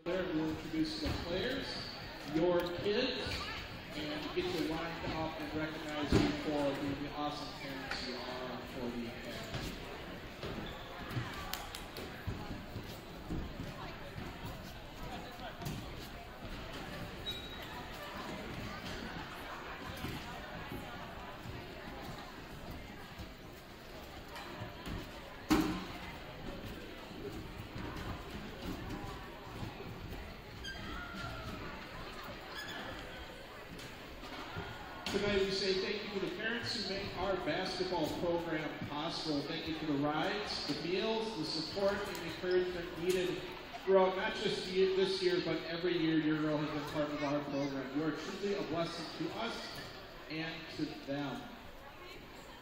There we'll introduce the players, your kids, and get you lined up and recognize you for the awesome parents you are for the academy. Tonight we say thank you to the parents who make our basketball program possible. Thank you for the rides, the meals, the support, and encouragement needed throughout not just this year, but every year your girl has been part of our program. You are truly a blessing to us and to them.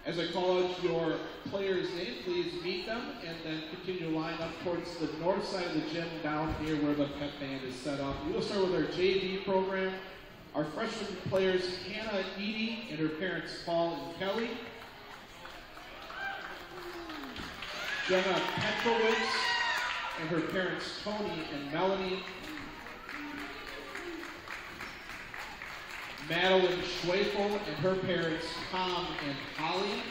As I call out your player's name, please meet them and then continue to line up towards the north side of the gym down here where the pep band is set up. We will start with our JV program. Our freshman players, Hannah Edie and her parents, Paul and Kelly. Jenna Petrowitz and her parents, Tony and Melanie. Madeline Schwefel and her parents, Tom and Holly.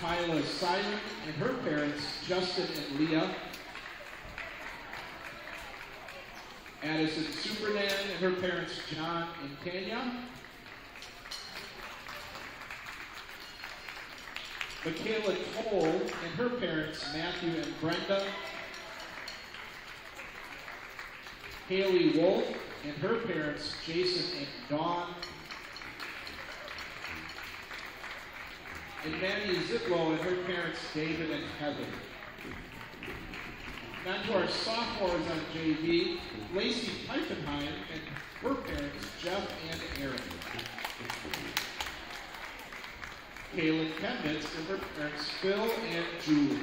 Kyla Simon and her parents, Justin and Leah. Addison Supernan and her parents, John and Tanya. Michaela Cole and her parents, Matthew and Brenda. Haley Wolf and her parents, Jason and Dawn. And Manny Ziplo and her parents, David and Heather. Now to our sophomores on JV, Lacey Peifenheim and her parents, Jeff and Aaron. Kaylin Chemnitz and her parents, Phil and Julie.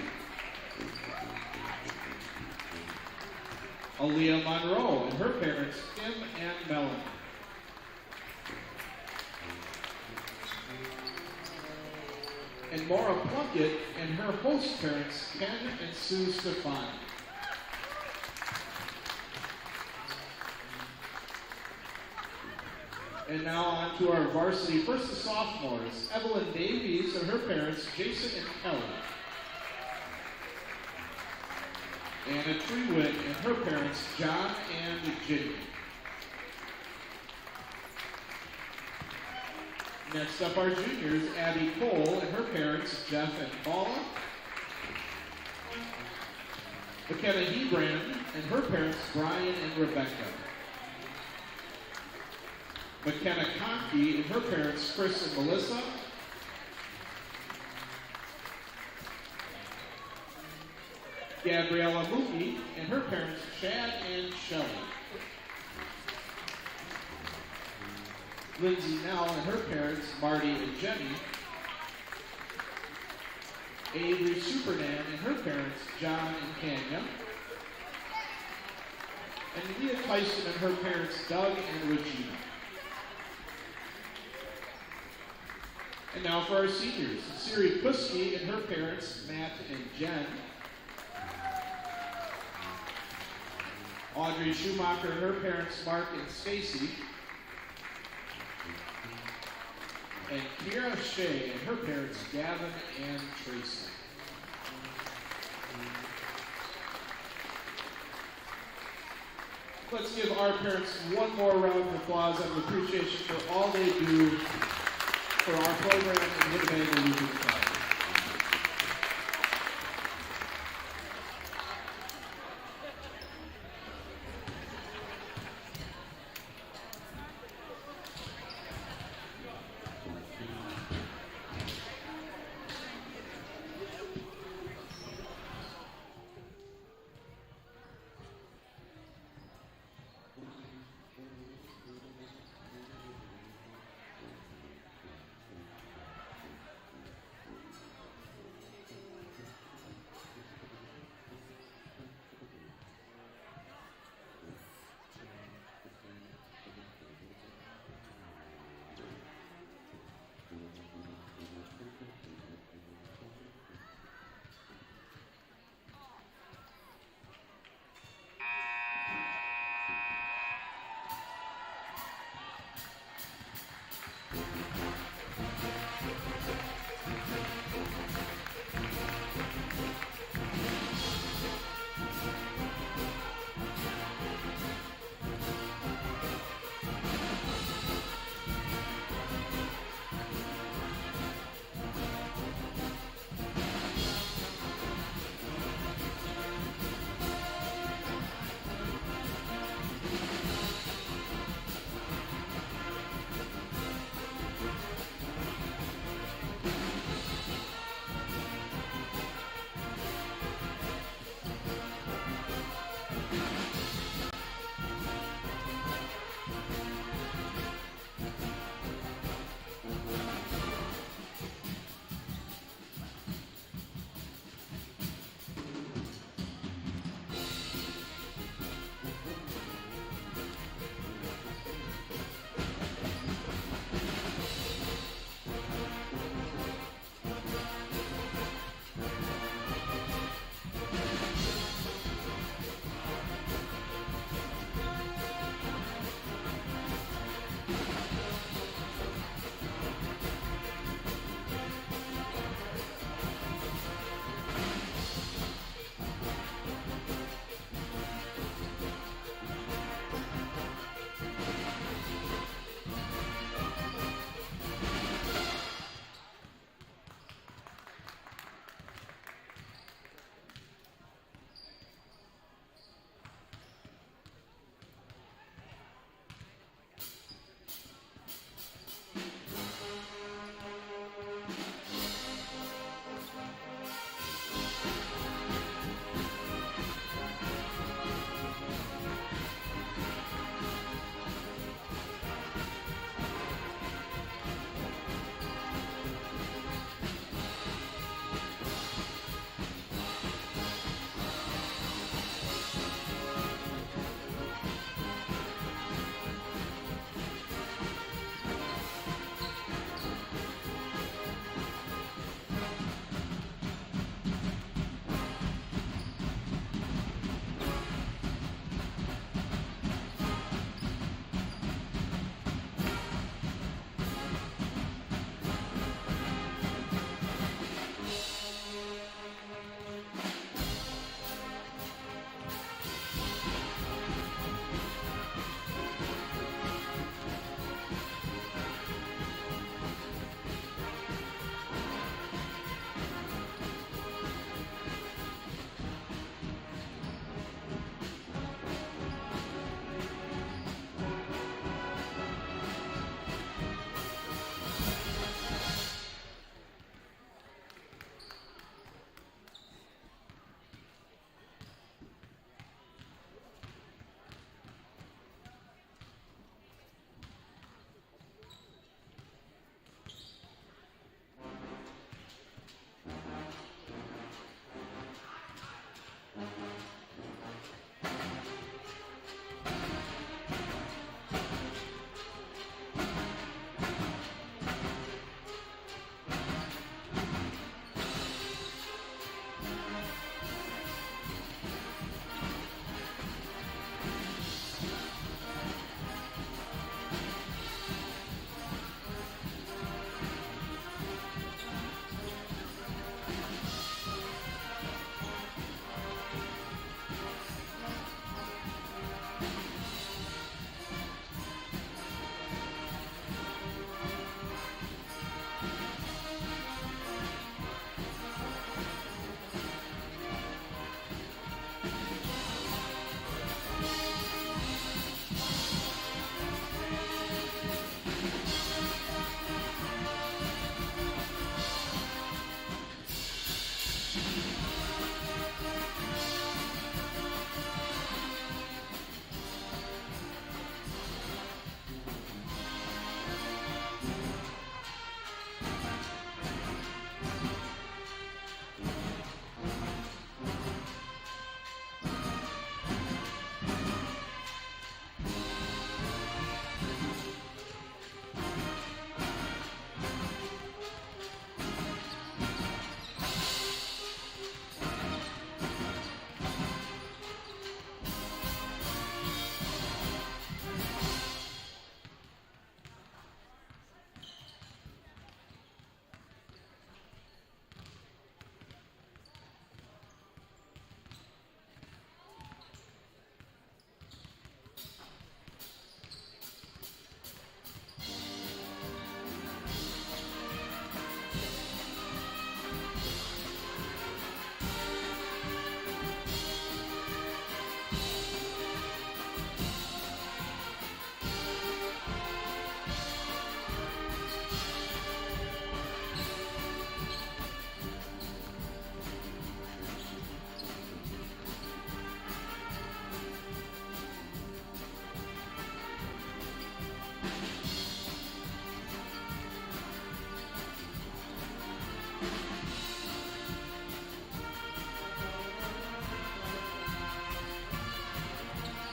Aaliyah Monroe and her parents, Tim and Melanie. And Maura Plunkett and her host parents, Ken and Sue Stefani. And now on to our varsity, first the sophomores, Evelyn Davies and her parents, Jason and Kelly. Anna Trewitt and her parents, John and Ginny. Next up, our juniors, Abby Cole and her parents, Jeff and Paula. McKenna Hebrand and her parents, Brian and Rebecca. McKenna Conkey and her parents, Chris and Melissa. Gabriella Mookie and her parents, Chad and Shelley. Lindsay Nell and her parents, Marty and Jenny. Avery Supernan and her parents, John and Tanya. And Leah Tyson and her parents, Doug and Regina. And now for our seniors, Siri Kuski and her parents, Matt and Jen. Audrey Schumacher and her parents, Mark and Stacy. And Kiera Shea and her parents, Gavin and Tracy. Let's give our parents one more round of applause of appreciation for all they do for our program in Winnebago Lutheran College.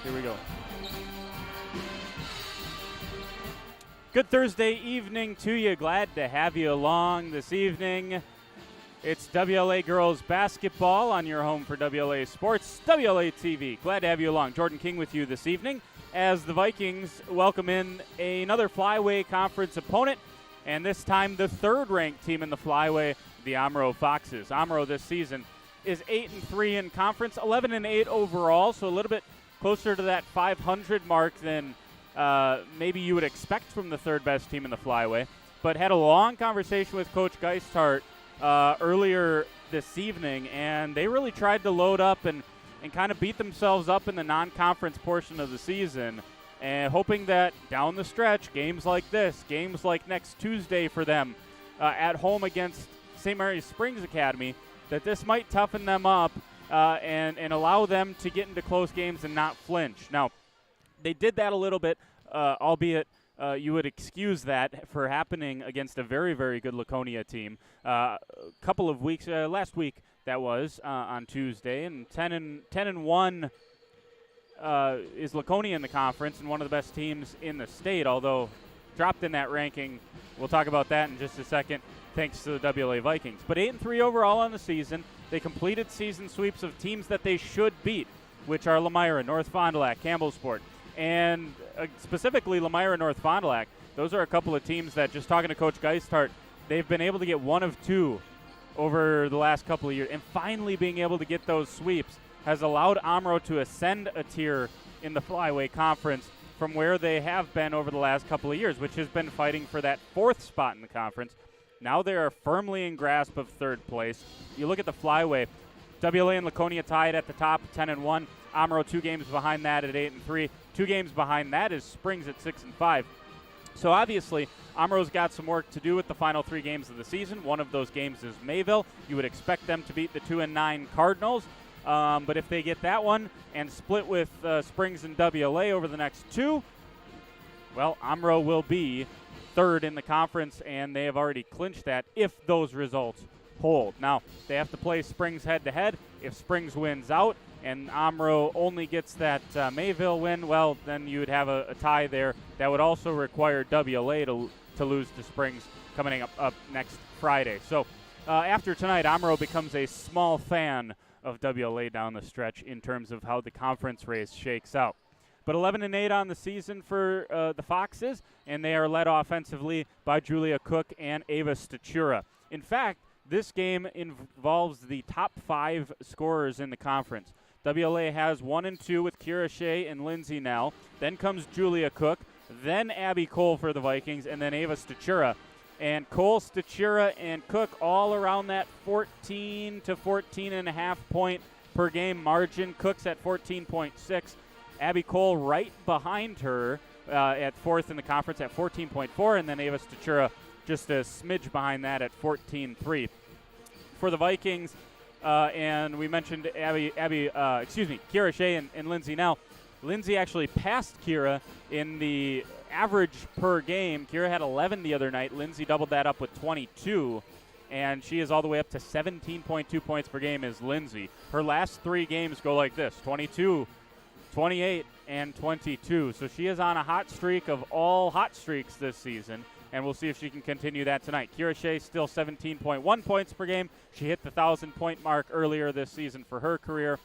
Here we go. Good Thursday evening to you. Glad to have you along this evening. It's WLA Girls Basketball on your home for WLA Sports, WLA TV. Glad to have you along. Jordan King with you this evening as the Vikings welcome in another Flyway Conference opponent, and this time the third-ranked team in the Flyway, the Omro Foxes. Omro this season is 8-3 in conference, 11-8 overall, so a little bit closer to that 500 mark than maybe you would expect from the third-best team in the Flyway, but had a long conversation with Coach Geisthart earlier this evening, and they really tried to load up and kind of beat themselves up in the non-conference portion of the season, and hoping that down the stretch, games like this, games like next Tuesday for them at home against St. Mary's Springs Academy, that this might toughen them up and allow them to get into close games and not flinch. Now, they did that a little bit, albeit you would excuse that for happening against a very, very good Laconia team. A couple of weeks, last week that was on Tuesday, and 10-1 is Laconia in the conference and one of the best teams in the state, although dropped in that ranking. We'll talk about that in just a second, thanks to the WLA Vikings. But 8-3 overall on the season. They completed season sweeps of teams that they should beat, which are Lemira, North Fond du Lac, Campbellsport, and specifically Lemira, North Fond du Lac. Those are a couple of teams that, just talking to Coach Geisthart, they've been able to get one of two over the last couple of years, and finally being able to get those sweeps has allowed Omro to ascend a tier in the Flyway Conference from where they have been over the last couple of years, which has been fighting for that fourth spot in the conference. Now they are firmly in grasp of third place. You look at the Flyway, WLA and Laconia tied at the top, 10-1. Omro 2 games behind that at 8-3. 2 games behind that is Springs at 6-5. So obviously, Omro's got some work to do with the final 3 games of the season. One of those games is Mayville. You would expect them to beat the 2-9 Cardinals. But if they get that one and split with Springs and WLA over the next 2, well, Omro will be third in the conference, and they have already clinched that if those results hold. Now, they have to play Springs head-to-head. If Springs wins out and Omro only gets that Mayville win, well, then you would have a tie there. That would also require WLA to lose to Springs coming up next Friday. So after tonight, Omro becomes a small fan of WLA down the stretch in terms of how the conference race shakes out. But 11-8 on the season for the Foxes, and they are led offensively by Julia Cook and Ava Stachura. In fact, this game involves the top 5 scorers in the conference. WLA has 1 and 2 with Kira Shea and Lindsay Nell. Then comes Julia Cook, then Abby Cole for the Vikings, and then Ava Stachura. And Cole, Stachura, and Cook all around that 14 to 14.5 point per game margin. Cook's at 14.6. Abby Cole right behind her at 4th in the conference at 14.4, and then Ava Stachura just a smidge behind that at 14.3. For the Vikings, and we mentioned Kira Shea and Lindsay Nell. Lindsay actually passed Kira in the average per game. Kira had 11 the other night. Lindsay doubled that up with 22, and she is all the way up to 17.2 points per game is Lindsay. Her last 3 games go like this, 22, 28, and 22. So she is on a hot streak of all hot streaks this season, and we'll see if she can continue that tonight. Kira Shea still 17.1 points per game. She hit the 1,000-point mark earlier this season for her career.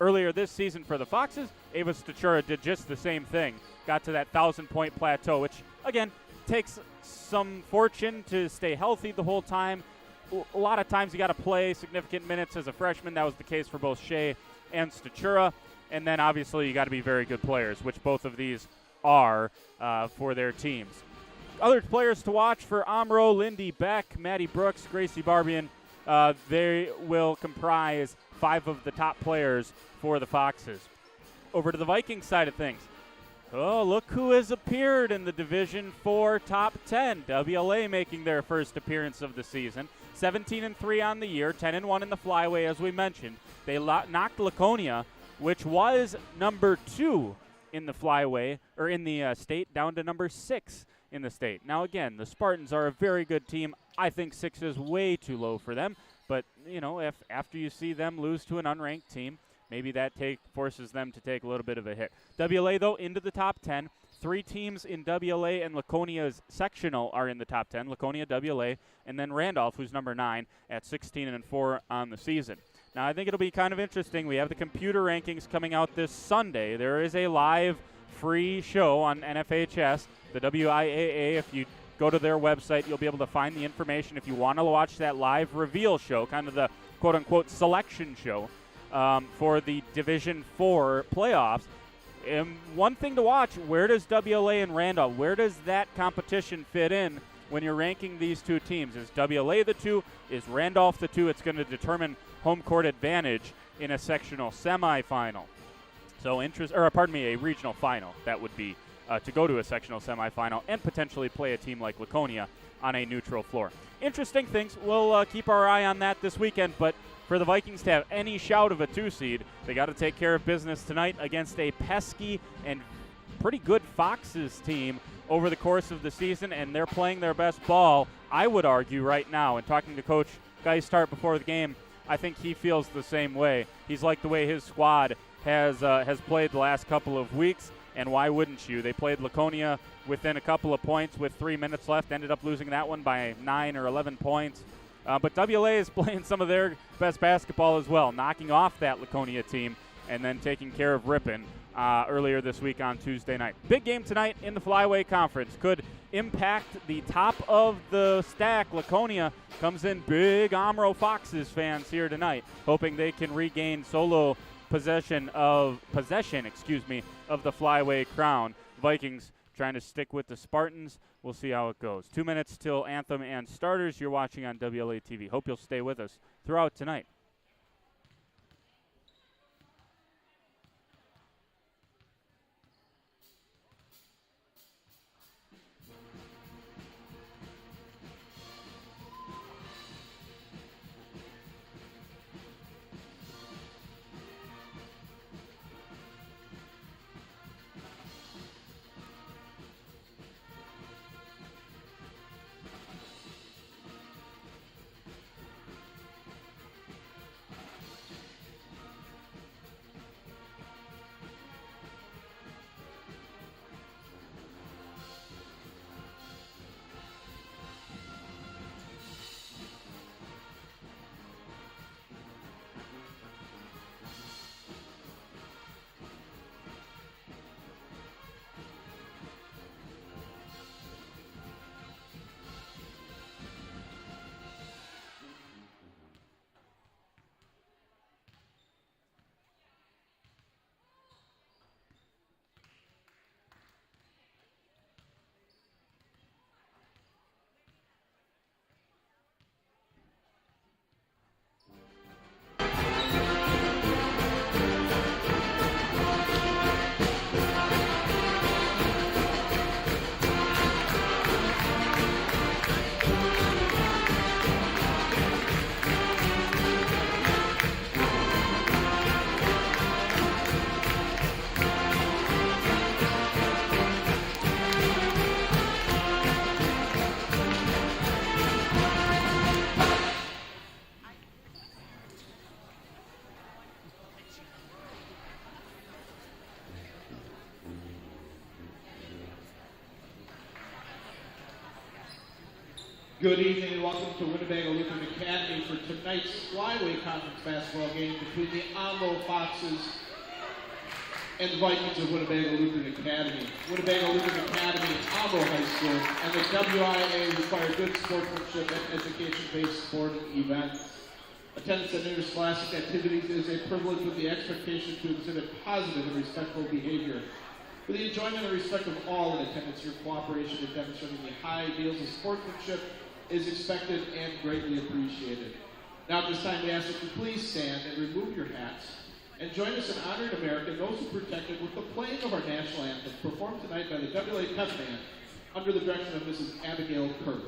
Earlier this season for the Foxes, Ava Stachura did just the same thing. Got to that 1,000-point plateau, which, again, takes some fortune to stay healthy the whole time. A lot of times you got to play significant minutes as a freshman. That was the case for both Shea and Stachura. And then, obviously, you got to be very good players, which both of these are for their teams. Other players to watch for Omro: Lindy Beck, Maddie Brooks, Gracie Barbian. They will comprise 5 of the top players for the Foxes. Over to the Vikings side of things. Oh, look who has appeared in the Division 4 top 10. WLA making their first appearance of the season. 17-3 on the year, 10-1 in the Flyway, as we mentioned. They knocked Laconia, which was number 2 in the Flyway, or in the state, down to number 6 in the state. Now, again, the Spartans are a very good team. I think 6 is way too low for them. But, you know, if after you see them lose to an unranked team, maybe that forces them to take a little bit of a hit. WLA, though, into the top 10. 3 teams in WLA and Laconia's sectional are in the top 10. Laconia, WLA, and then Randolph, who's number 9 at 16-4 on the season. Now, I think it'll be kind of interesting. We have the computer rankings coming out this Sunday. There is a live free show on NFHS, the WIAA. If you go to their website, you'll be able to find the information if you want to watch that live reveal show, kind of the quote-unquote selection show for the Division 4 playoffs. And one thing to watch, where does WLA and Randolph, where does that competition fit in when you're ranking these 2 teams? Is WLA the 2? Is Randolph the 2? It's going to determine home court advantage in a sectional semifinal. So a regional final. That would be to go to a sectional semifinal and potentially play a team like Laconia on a neutral floor. Interesting things. We'll keep our eye on that this weekend, but for the Vikings to have any shout of a 2 seed, they got to take care of business tonight against a pesky and pretty good Foxes team over the course of the season, and they're playing their best ball, I would argue, right now. And talking to Coach Geistart before the game, I think he feels the same way. He's liked the way his squad has played the last couple of weeks, and why wouldn't you? They played Laconia within a couple of points with 3 minutes left, ended up losing that one by 9 or 11 points. But WLA is playing some of their best basketball as well, knocking off that Laconia team and then taking care of Ripon earlier this week on Tuesday night. Big game tonight in the Flyway Conference. Could impact the top of the stack. Laconia comes in big Omro Foxes fans here tonight, hoping they can regain solo possession of the Flyway crown. Vikings trying to stick with the Spartans. We'll see how it goes. 2 minutes till anthem and starters. You're watching on WLA TV. Hope you'll stay with us throughout tonight. Good evening and welcome to Winnebago Lutheran Academy for tonight's Flyway Conference basketball game between the Omro Foxes and the Vikings of Winnebago Lutheran Academy. Winnebago Lutheran Academy, Omro High School, and the WIA require good sportsmanship and education-based sporting events. Attendance at interscholastic activities is a privilege with the expectation to exhibit positive and respectful behavior. For the enjoyment and respect of all in attendance, your cooperation in demonstrating the high ideals of sportsmanship is expected and greatly appreciated. Now at this time we ask that you please stand and remove your hats and join us in honoring America and those who protect it with the playing of our national anthem, performed tonight by the WLA Pep Band under the direction of Mrs. Abigail Kerr.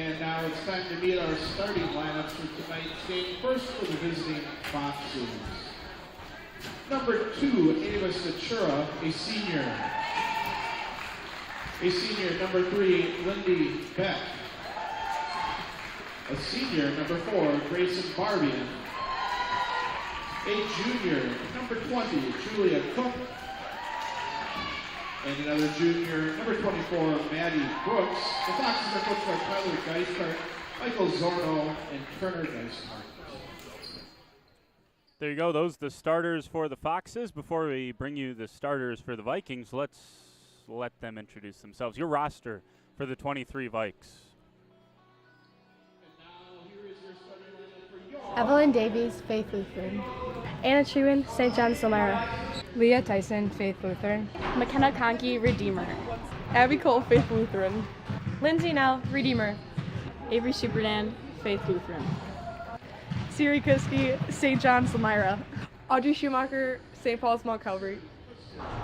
And now it's time to meet our starting lineups for tonight's game. First for the visiting Foxes. Number 2, Ava Stachura, a senior. A senior, number 3, Lindy Beck. A senior, number 4, Grayson Barbian. A junior, number 20, Julia Cook. And another junior, number 24, Maddie Brooks. The Foxes are coached by Tyler Geisthart, Michael Zorno, and Turner Geisthart. There you go. Those are the starters for the Foxes. Before we bring you the starters for the Vikings, let's let them introduce themselves. Your roster for the 23 Vikes. And now here is your starting lineup for your Evelyn Davies, Faith Lutheran. Anna Trewin, St. John's Elmira. Leah Tyson, Faith Lutheran. McKenna Conkey, Redeemer. Abby Cole, Faith Lutheran. Lindsay Nell, Redeemer. Avery Superdan, Faith Lutheran. Siri Kuski, St. John's Elmira. Audrey Schumacher, St. Paul's Mount Calvary.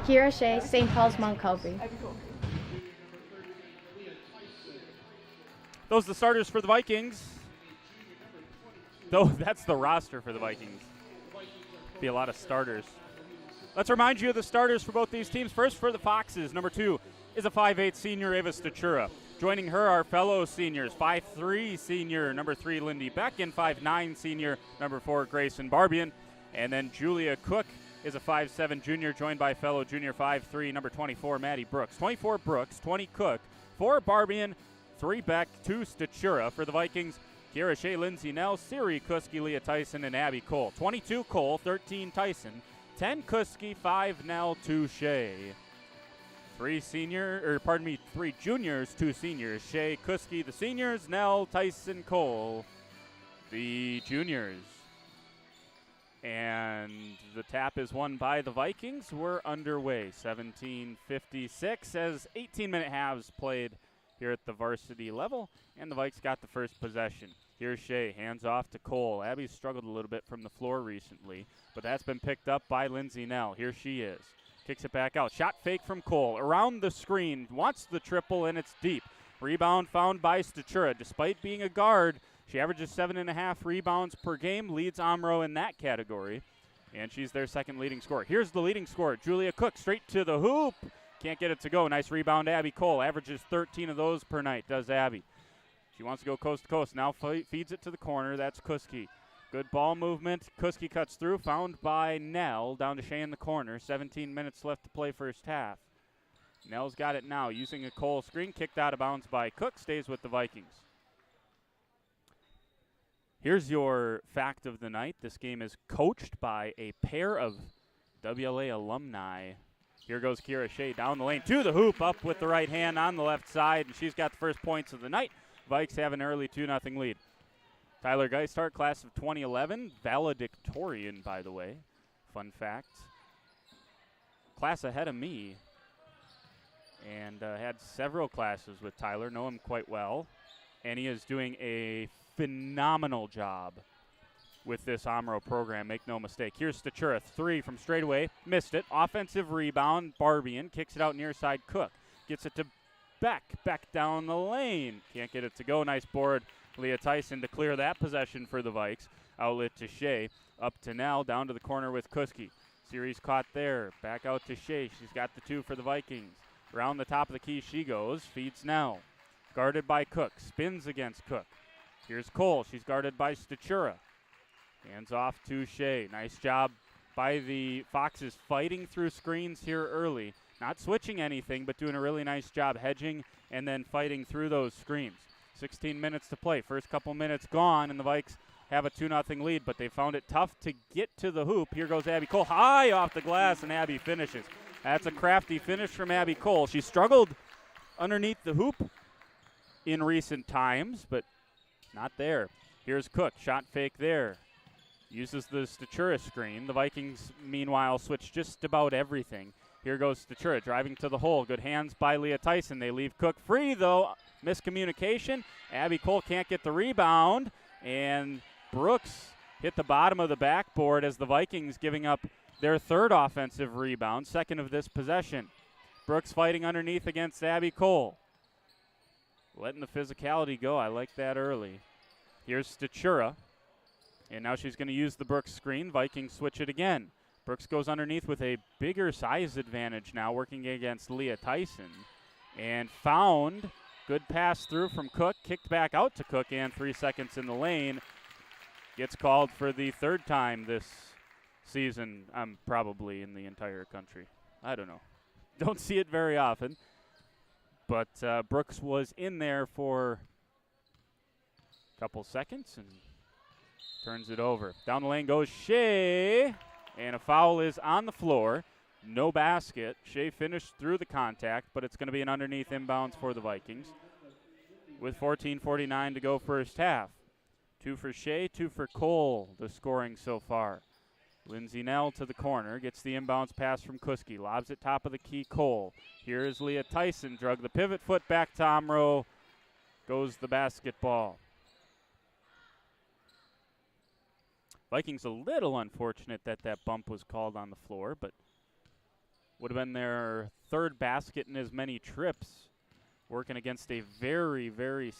Kira Shea, St. Paul's Mount Calvary. Those are the starters for the Vikings. Though that's the roster for the Vikings. Be a lot of starters. Let's remind you of the starters for both these teams. First for the Foxes, number 2 is a 5'8 senior, Ava Stachura. Joining her are fellow seniors, 5'3 senior, number 3, Lindy Beck, and 5'9 senior, number 4, Grayson Barbian. And then Julia Cook is a 5'7 junior, joined by fellow junior 5'3, number 24, Maddie Brooks. 24 Brooks, 20 Cook, 4 Barbian, 3 Beck, 2 Stachura. For the Vikings, Kira Shea, Lindsay Nell, Siri Kuski, Leah Tyson, and Abby Cole. 22 Cole, 13 Tyson, 10 Kuski, 5 Nell, 2 Shea. 3 juniors, 2 seniors. Shea, Kuski, the seniors. Nell, Tyson, Cole, the juniors. And the tap is won by the Vikings. We're underway. 17:56 as 18-minute halves played here at the varsity level, and the Vikes got the first possession. Here's Shea, hands off to Cole. Abby's struggled a little bit from the floor recently, but that's been picked up by Lindsay Nell. Here she is. Kicks it back out. Shot fake from Cole. Around the screen. Wants the triple, and it's deep. Rebound found by Stachura. Despite being a guard, she averages 7.5 rebounds per game. Leads Omro in that category, and she's their second leading scorer. Here's the leading scorer, Julia Cook. Straight to the hoop. Can't get it to go. Nice rebound, Abby Cole. Averages 13 of those per night, does Abby. She wants to go coast to coast. Now feeds it to the corner. That's Kuski. Good ball movement. Kuski cuts through. Found by Nell. Down to Shea in the corner. 17 minutes left to play first half. Nell's got it now. Using a Cole screen. Kicked out of bounds by Cook. Stays with the Vikings. Here's your fact of the night. This game is coached by a pair of WLA alumni. Here goes Kira Shea down the lane to the hoop. Up with the right hand on the left side. And she's got the first points of the night. Vikes have an early 2-0 lead. Tyler Geisthart, class of 2011, valedictorian, by the way. Fun fact. Class ahead of me. And had several classes with Tyler, know him quite well. And he is doing a phenomenal job with this Omro program, make no mistake. Here's Stachura, 3 from straightaway, missed it. Offensive rebound, Barbian kicks it out near side. Cook gets it to Beck down the lane. Can't get it to go. Nice board, Leah Tyson, to clear that possession for the Vikes. Outlet to Shea, up to Nell, down to the corner with Kuski. Series caught there, back out to Shea. She's got the 2 for the Vikings. Around the top of the key she goes, feeds Nell. Guarded by Cook, spins against Cook. Here's Cole, she's guarded by Stachura. Hands off to Shea. Nice job by the Foxes fighting through screens here early. Not switching anything, but doing a really nice job hedging and then fighting through those screens. 16 minutes to play. First couple minutes gone, and the Vikes have a 2-0 lead, but they found it tough to get to the hoop. Here goes Abby Cole. High off the glass, and Abby finishes. That's a crafty finish from Abby Cole. She struggled underneath the hoop in recent times, but not there. Here's Cook. Shot fake there. Uses the Stachura screen. The Vikings, meanwhile, switch just about everything. Here goes Stachura driving to the hole. Good hands by Leah Tyson. They leave Cook free, though. Miscommunication. Abby Cole can't get the rebound. And Brooks hit the bottom of the backboard as the Vikings giving up their third offensive rebound, second of this possession. Brooks fighting underneath against Abby Cole. letting the physicality go. I like that early. Here's Statura. And now she's going to use the Brooks screen. Vikings switch it again. Brooks goes underneath with a bigger size advantage now, working against Leah Tyson. And found. Good pass through from Cook. Kicked back out to Cook, and 3 seconds in the lane. Gets called for the third time this season, probably in the entire country. I don't know. Don't see it very often. But Brooks was in there for a couple seconds and turns it over. Down the lane goes Shea, and a foul is on the floor. No basket. Shea finished through the contact, but it's going to be an underneath inbounds for the Vikings with 14:49 to go first half. 2 for Shea, 2 for Cole, the scoring so far. Lindsay Nell to the corner, gets the inbounds pass from Kuski, lobs it top of the key, Cole. Here's Leah Tyson, drug the pivot foot back to Omro, goes the basketball. Vikings a little unfortunate that that bump was called on the floor, but would have been their third basket in as many trips, working against a very, very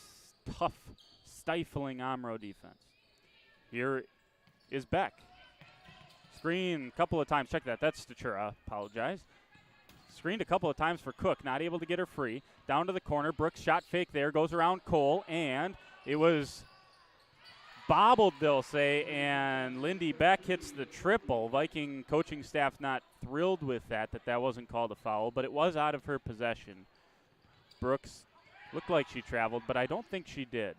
tough, stifling Omro defense. Here is Beck. Screen a couple of times. Check that. That's Statura. Apologize. Screened a couple of times for Cook. Not able to get her free. Down to the corner. Brooks shot fake there. Goes around Cole. And it was bobbled, they'll say. And Lindy Beck hits the triple. Viking coaching staff not thrilled with that wasn't called a foul. But it was out of her possession. Brooks looked like she traveled, but I don't think she did.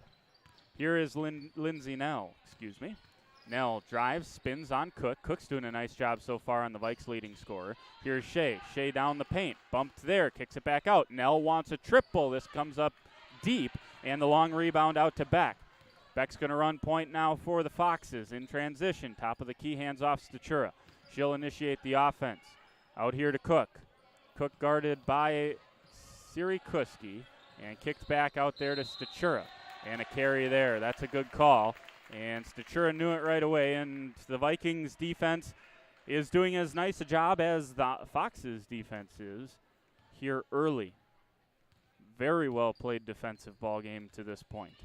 Here is Lindsay Nell. Excuse me. Nell drives, spins on Cook. Cook's doing a nice job so far on the Vikes' leading scorer. Here's Shea. Shea down the paint. Bumped there. Kicks it back out. Nell wants a triple. This comes up deep. And the long rebound out to Beck. Beck's going to run point now for the Foxes in transition. Top of the key, hands off Statura. She'll initiate the offense. Out here to Cook. Cook guarded by Siri Kuski. And kicked back out there to Statura. And a carry there. That's a good call. And Statura knew it right away, and the Vikings defense is doing as nice a job as the Foxes defense is here early. Very well played defensive ball game to this point.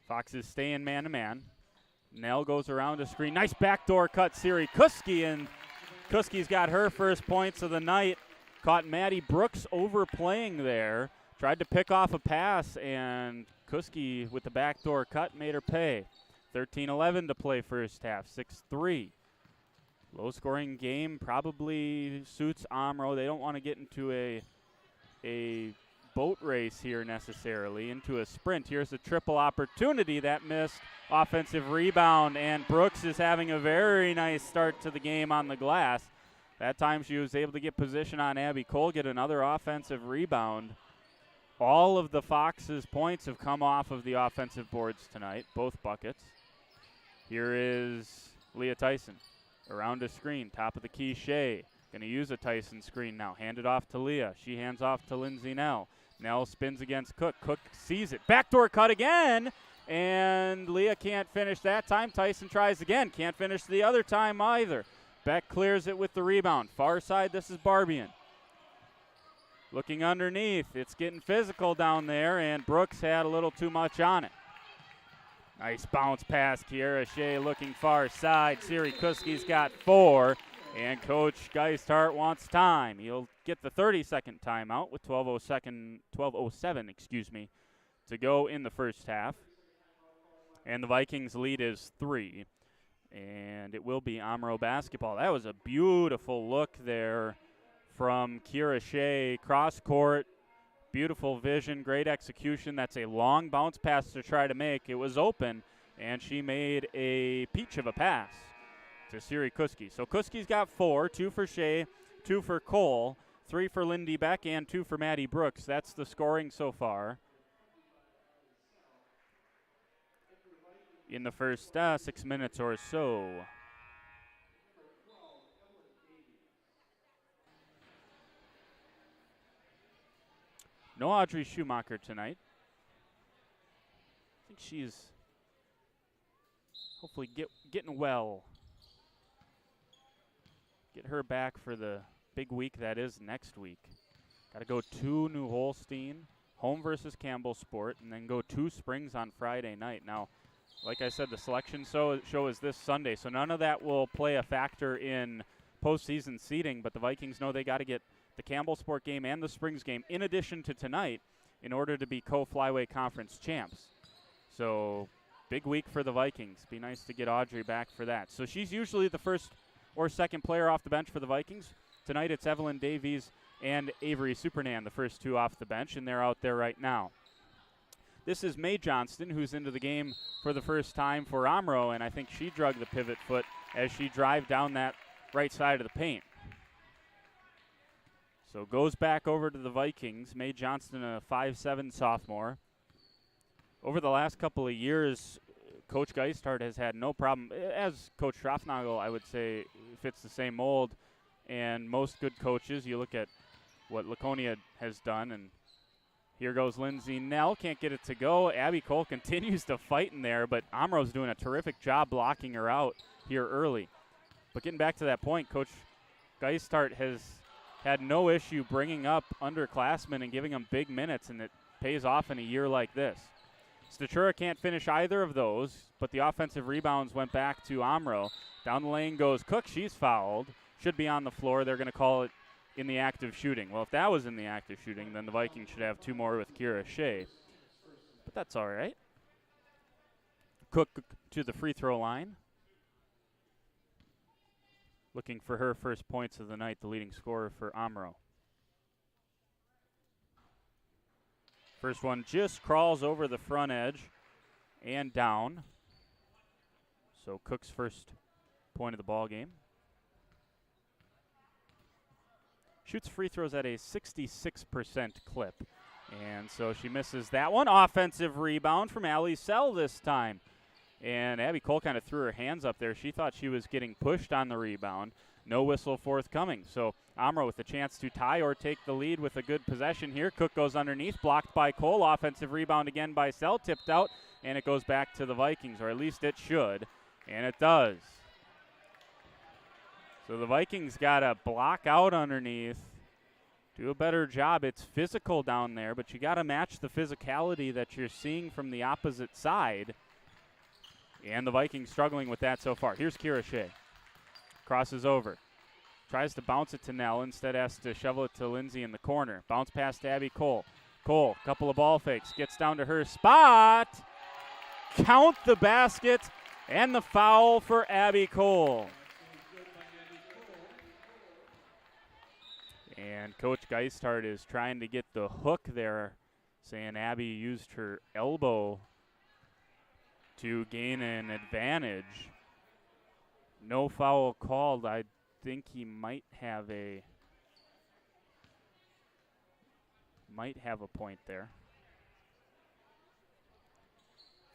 Foxes stay in man-to-man. Nell goes around a screen. Nice backdoor cut, Siri Kuski, and Kuski's got her first points of the night. Caught Maddie Brooks overplaying there. Tried to pick off a pass, and Kuski with the backdoor cut made her pay. 13-11 to play first half, 6-3. Low-scoring game probably suits Omro. They don't want to get into a boat race here necessarily, into a sprint. Here's a triple opportunity that missed. Offensive rebound, and Brooks is having a very nice start to the game on the glass. That time she was able to get position on Abby Cole, get another offensive rebound. All of the Foxes' points have come off of the offensive boards tonight, both buckets. Here is Leah Tyson. Around a screen, top of the key, Shea. Going to use a Tyson screen now. Hand it off to Leah. She hands off to Lindsay Nell. Nell spins against Cook. Cook sees it. Backdoor cut again, and Leah can't finish that time. Tyson tries again. Can't finish the other time either. Beck clears it with the rebound. Far side, this is Barbian. Looking underneath, it's getting physical down there, and Brooks had a little too much on it. Nice bounce pass, Kiera Shea looking far side. Siri Kuski's got 4, and Coach Geisthart wants time. He'll get the 30-second timeout with 12:07 to go in the first half. And the Vikings lead is 3, and it will be Omro basketball. That was a beautiful look there from Kiera Shea, cross court, beautiful vision, great execution. That's a long bounce pass to try to make. It was open, and she made a peach of a pass to Siri Kuski. So Kuski's got 4, 2 for Shea, 2 for Cole, 3 for Lindy Beck, and 2 for Maddie Brooks. That's the scoring so far in the first 6 minutes or so. No Audrey Schumacher tonight. I think she's hopefully getting well. Get her back for the big week that is next week. Got to go to New Holstein, home versus Campbell Sport, and then go to Springs on Friday night. Now, like I said, the selection show is this Sunday, so none of that will play a factor in postseason seeding, but the Vikings know they got to get the Campbell Sport game and the Springs game in addition to tonight in order to be co-Flyway Conference champs. So big week for the Vikings. Be nice to get Audrey back for that. So she's usually the first or second player off the bench for the Vikings. Tonight it's Evelyn Davies and Avery Supernan, the first two off the bench, and they're out there right now. This is Mae Johnston, who's into the game for the first time for Omro, and I think she drug the pivot foot as she drive down that right side of the paint. So goes back over to the Vikings. Mae Johnston, a 5'7" sophomore. Over the last couple of years, Coach Geisthardt has had no problem, as Coach Schraffnagel, I would say, fits the same mold. And most good coaches, you look at what Laconia has done, and here goes Lindsay Nell, can't get it to go. Abby Cole continues to fight in there, but Omro's doing a terrific job blocking her out here early. But getting back to that point, Coach Geisthardt has had no issue bringing up underclassmen and giving them big minutes, and it pays off in a year like this. Statura can't finish either of those, but the offensive rebounds went back to Omro. Down the lane goes Cook. She's fouled. Should be on the floor. They're going to call it in the act of shooting. Well, if that was in the act of shooting, then the Vikings should have two more with Kira Shea. But that's all right. Cook to the free throw line. Looking for her first points of the night, the leading scorer for Omro. First one just crawls over the front edge and down. So Cook's first point of the ball game. Shoots free throws at a 66% clip. And so she misses that one. Offensive rebound from Allie Sell this time. And Abby Cole kind of threw her hands up there. She thought she was getting pushed on the rebound. No whistle forthcoming. So Omro with the chance to tie or take the lead with a good possession here. Cook goes underneath, blocked by Cole. Offensive rebound again by Sell, tipped out, and it goes back to the Vikings, or at least it should, and it does. So the Vikings got to block out underneath, do a better job. It's physical down there, but you got to match the physicality that you're seeing from the opposite side. And the Vikings struggling with that so far. Here's Kira Shea. Crosses over. Tries to bounce it to Nell. Instead has to shovel it to Lindsay in the corner. Bounce pass to Abby Cole. Cole, couple of ball fakes. Gets down to her spot. Count the basket and the foul for Abby Cole. And Coach Geisthardt is trying to get the hook there, saying Abby used her elbow to gain an advantage. No foul called. I think he might have a point there.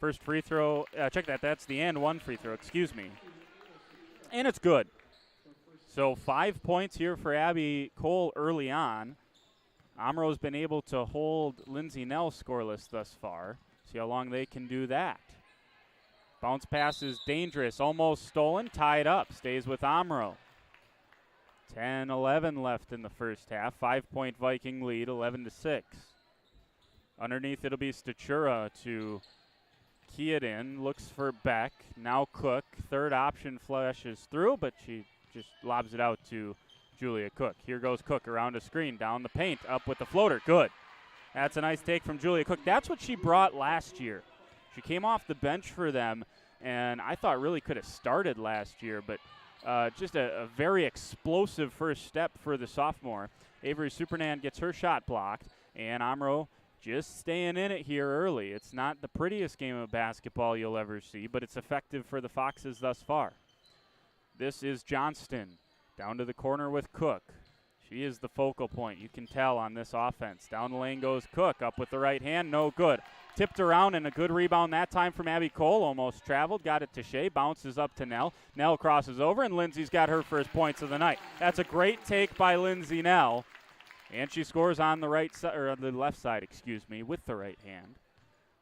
First free throw, check that, that's the and one free throw, excuse me. And it's good. So 5 points here for Abby Cole early on. Omro's been able to hold Lindsay Nell scoreless thus far. See how long they can do that. Bounce pass is dangerous, almost stolen, tied up, stays with Omro. 10-11 left in the first half. 5-point Viking lead, 11-6. Underneath it'll be Statura to key it in, looks for Beck, now Cook. Third option flashes through, but she just lobs it out to Julia Cook. Here goes Cook around a screen, down the paint, up with the floater, good. That's a nice take from Julia Cook. That's what she brought last year. She came off the bench for them, and I thought really could have started last year, but just a very explosive first step for the sophomore. Avery Supernan gets her shot blocked, and Omro just staying in it here early. It's not the prettiest game of basketball you'll ever see, but it's effective for the Foxes thus far. This is Johnston, down to the corner with Cook. She is the focal point, you can tell, on this offense. Down the lane goes Cook, up with the right hand, no good. Tipped around, and a good rebound that time from Abby Cole. Almost traveled, got it to Shea, bounces up to Nell. Nell crosses over, and Lindsay's got her first points of the night. That's a great take by Lindsay Nell. And she scores on the right side, or on the left side, excuse me, with the right hand.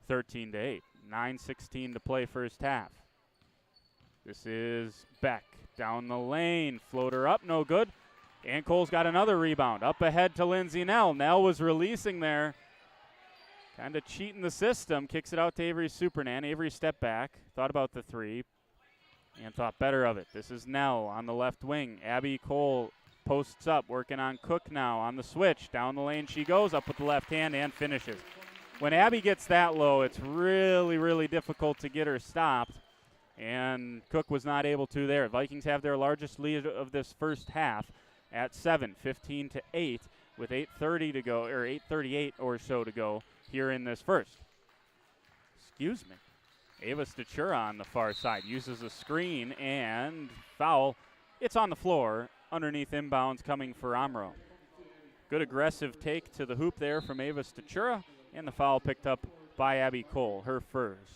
13-8, 9:16 to play first half. This is Beck down the lane, floater up, no good. And Cole's got another rebound. Up ahead to Lindsay Nell. Nell was releasing there. Kind of cheating the system. Kicks it out to Avery Supernan. Avery stepped back. Thought about the three. And thought better of it. This is Nell on the left wing. Abby Cole posts up. Working on Cook now on the switch. Down the lane she goes. Up with the left hand and finishes. When Abby gets that low, it's really, really difficult to get her stopped. And Cook was not able to there. Vikings have their largest lead of this first half at 7, 15-8, with 8:30 to go, or 8:38 or so to go here in this first. Excuse me. Ava Statura on the far side uses a screen and foul. It's on the floor underneath inbounds coming for Omro. Good aggressive take to the hoop there from Ava Statura, and the foul picked up by Abby Cole, her first.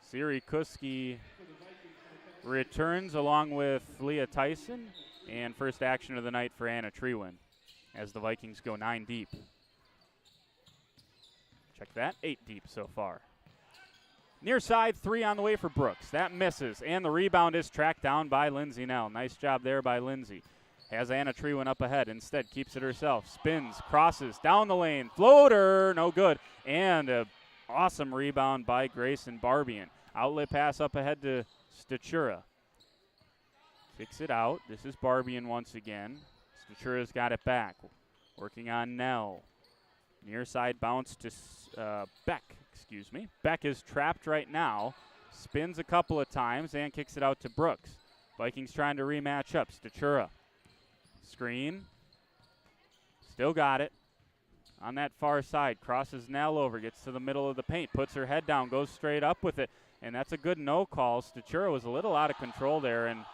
Siri Kuski returns along with Leah Tyson, and first action of the night for Anna Trewin as the Vikings go 9 deep. Check that, 8 deep so far. Near side, 3 on the way for Brooks. That misses, and the rebound is tracked down by Lindsay Nell. Nice job there by Lindsay. Has Anna Trewin up ahead. Instead, keeps it herself. Spins, crosses, down the lane. Floater, no good. And an awesome rebound by Grayson Barbian. Outlet pass up ahead to Statura. Kicks it out. This is Barbian once again. Statura's got it back. Working on Nell. Near side bounce to Beck. Beck is trapped right now. Spins a couple of times and kicks it out to Brooks. Vikings trying to rematch up. Statura. Screen. Still got it. On that far side. Crosses Nell over. Gets to the middle of the paint. Puts her head down. Goes straight up with it. And that's a good no call. Statura was a little out of control there and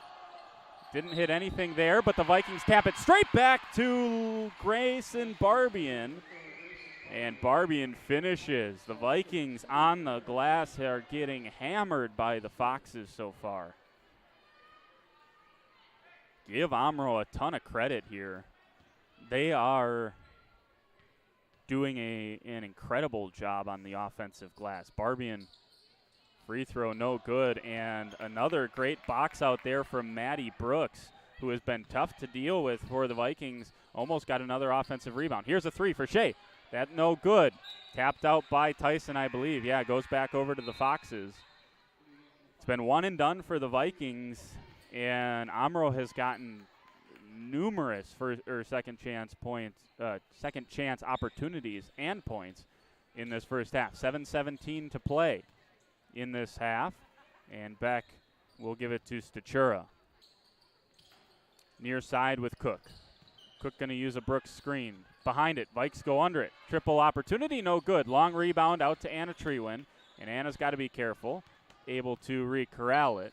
didn't hit anything there. But the Vikings tap it straight back to Grayson Barbian. And Barbian finishes. The Vikings on the glass are getting hammered by the Foxes so far. Give Omro a ton of credit here. They are doing an incredible job on the offensive glass. Barbian, free throw no good, and another great box out there from Maddie Brooks, who has been tough to deal with for the Vikings. Almost got another offensive rebound. Here's a three for Shea. That no good. Tapped out by Tyson, I believe. Yeah, goes back over to the Foxes. It's been one and done for the Vikings, and Omro has gotten numerous second chance opportunities and points in this first half. 7:17 to play in this half, and Beck will give it to Statura. Near side with Cook. Cook going to use a Brooks screen. Behind it, Vikes go under it. Triple opportunity, no good. Long rebound out to Anna Trewin, and Anna's got to be careful. Able to re-corral it,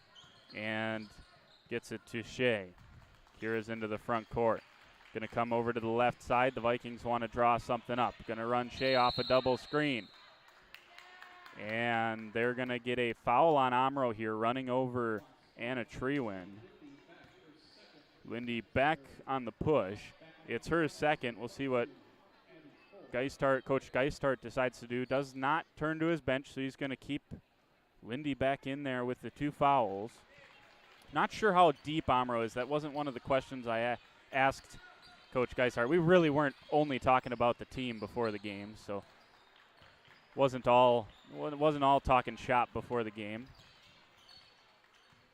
and gets it to Shea. Kira's into the front court. Going to come over to the left side. The Vikings want to draw something up. Going to run Shea off a double screen. And they're going to get a foul on Omro here, running over Anna Trewin. Lindy Beck on the push. It's her second. We'll see what Coach Geistart decides to do. Does not turn to his bench, so he's going to keep Lindy Beck in there with the 2 fouls. Not sure how deep Omro is. That wasn't one of the questions I asked Coach Geistart. We really weren't only talking about the team before the game, so wasn't all talking shop before the game.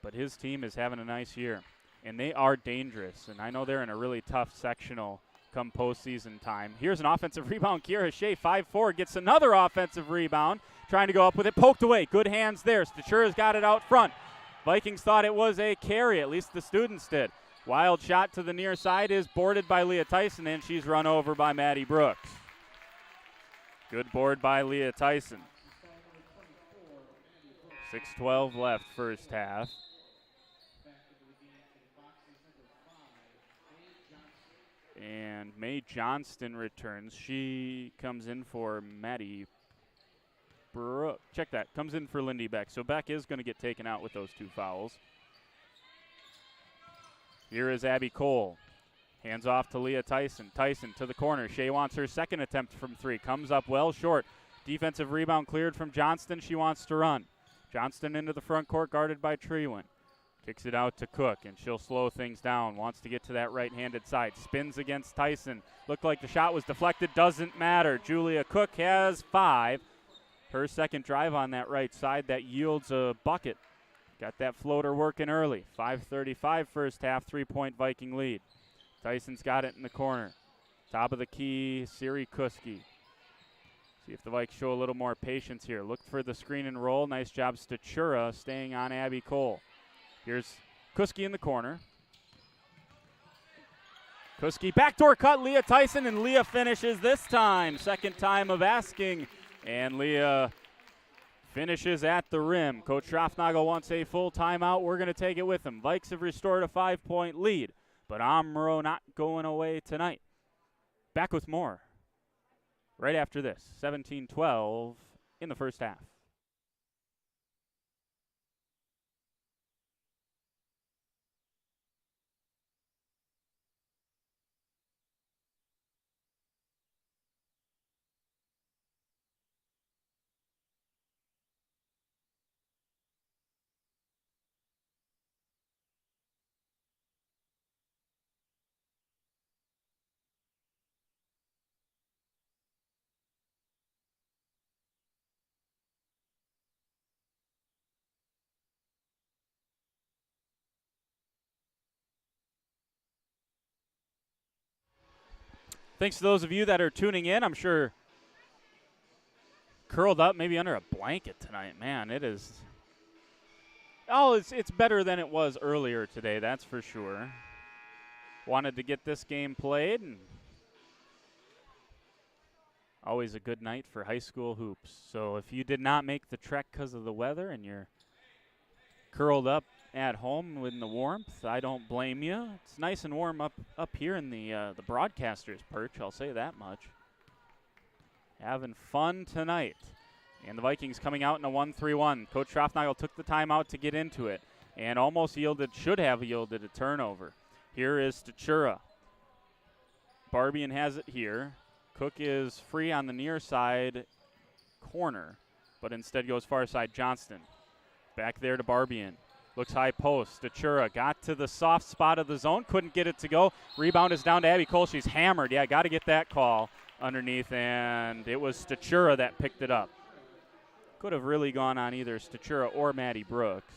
But his team is having a nice year, and they are dangerous. And I know they're in a really tough sectional come postseason time. Here's an offensive rebound. Kira Shea, 5'4", gets another offensive rebound. Trying to go up with it, poked away. Good hands there. Statura's got it out front. Vikings thought it was a carry, at least the students did. Wild shot to the near side is boarded by Leah Tyson, and she's run over by Maddie Brooks. Good board by Leah Tyson. 6:12 left first half. And Mae Johnston returns. She comes in for Maddie Brooks. Check that. Comes in for Lindy Beck. So Beck is going to get taken out with those 2 fouls. Here is Abby Cole. Hands off to Leah Tyson. Tyson to the corner. Shea wants her second attempt from 3. Comes up well short. Defensive rebound cleared from Johnston. She wants to run. Johnston into the front court, guarded by Trewin. Kicks it out to Cook, and she'll slow things down. Wants to get to that right-handed side. Spins against Tyson. Looked like the shot was deflected. Doesn't matter. Julia Cook has 5. Her second drive on that right side that yields a bucket. Got that floater working early. 5:35 first half, 3-point Viking lead. Tyson's got it in the corner. Top of the key, Siri Kuski. See if the Vikes show a little more patience here. Look for the screen and roll. Nice job, Stachura, staying on Abby Cole. Here's Kuski in the corner. Kuski, backdoor cut, Leah Tyson, and Leah finishes this time. Second time of asking, and Leah finishes at the rim. Coach Schroffnagel wants a full timeout. We're going to take it with him. Vikes have restored a 5-point lead, but Omro not going away tonight. Back with more right after this. 17-12 in the first half. Thanks to those of you that are tuning in. I'm sure curled up maybe under a blanket tonight. Man, it is. Oh, it's better than it was earlier today, that's for sure. Wanted to get this game played, and always a good night for high school hoops. So if you did not make the trek because of the weather and you're curled up at home in the warmth, I don't blame you. It's nice and warm up here in the broadcaster's perch, I'll say that much. Having fun tonight. And the Vikings coming out in a 1-3-1. Coach Schroffnagel took the timeout to get into it and almost should have yielded a turnover. Here is Stachura. Barbian has it here. Cook is free on the near side corner, but instead goes far side Johnston. Back there to Barbian. Looks high post. Stachura got to the soft spot of the zone. Couldn't get it to go. Rebound is down to Abby Cole. She's hammered. Yeah, got to get that call underneath, and it was Stachura that picked it up. Could have really gone on either Stachura or Maddie Brooks,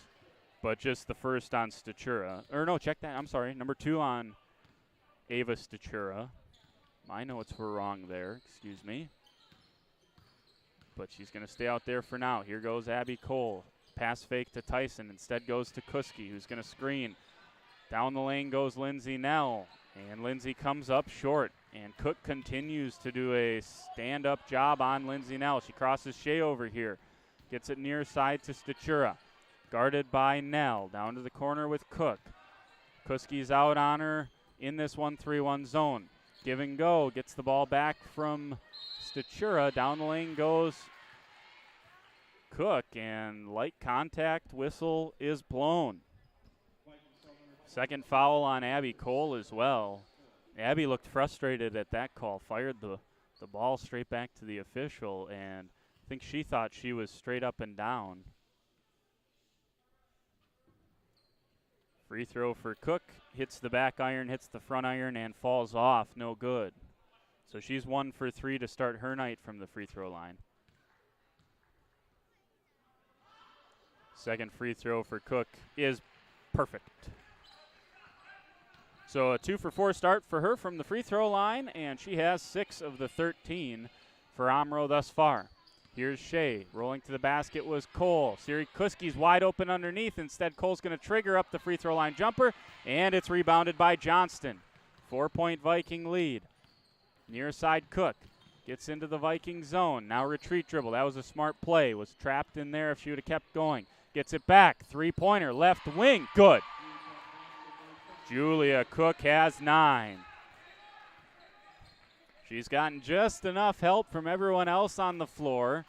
but just the first on Stachura. Or no, check that. I'm sorry. Number 2 on Ava Stachura. My notes were wrong there. Excuse me. But she's going to stay out there for now. Here goes Abby Cole. Pass fake to Tyson. Instead goes to Kuski, who's going to screen. Down the lane goes Lindsay Nell. And Lindsay comes up short. And Cook continues to do a stand-up job on Lindsay Nell. She crosses Shea over here. Gets it near side to Stachura. Guarded by Nell. Down to the corner with Cook. Kuski's out on her in this 1-3-1 zone. Give and go. Gets the ball back from Stachura. Down the lane goes Cook, and light contact whistle is blown. Second foul on Abby Cole as well. Abby looked frustrated at that call, fired the ball straight back to the official, and I think she thought she was straight up and down. Free throw for Cook, hits the back iron, hits the front iron, and falls off, no good. So she's 1 for 3 to start her night from the free throw line. Second free throw for Cook is perfect. So a 2 for 4 start for her from the free throw line, and she has 6 of the 13 for Omro thus far. Here's Shea. Rolling to the basket was Cole. Siri Kuski's wide open underneath. Instead, Cole's going to trigger up the free throw line jumper, and it's rebounded by Johnston. 4-point Viking lead. Near side Cook. Gets into the Viking zone. Now retreat dribble. That was a smart play. Was trapped in there if she would have kept going. Gets it back. Three-pointer. Left wing. Good. Julia Cook has 9. She's gotten just enough help from everyone else on the floor.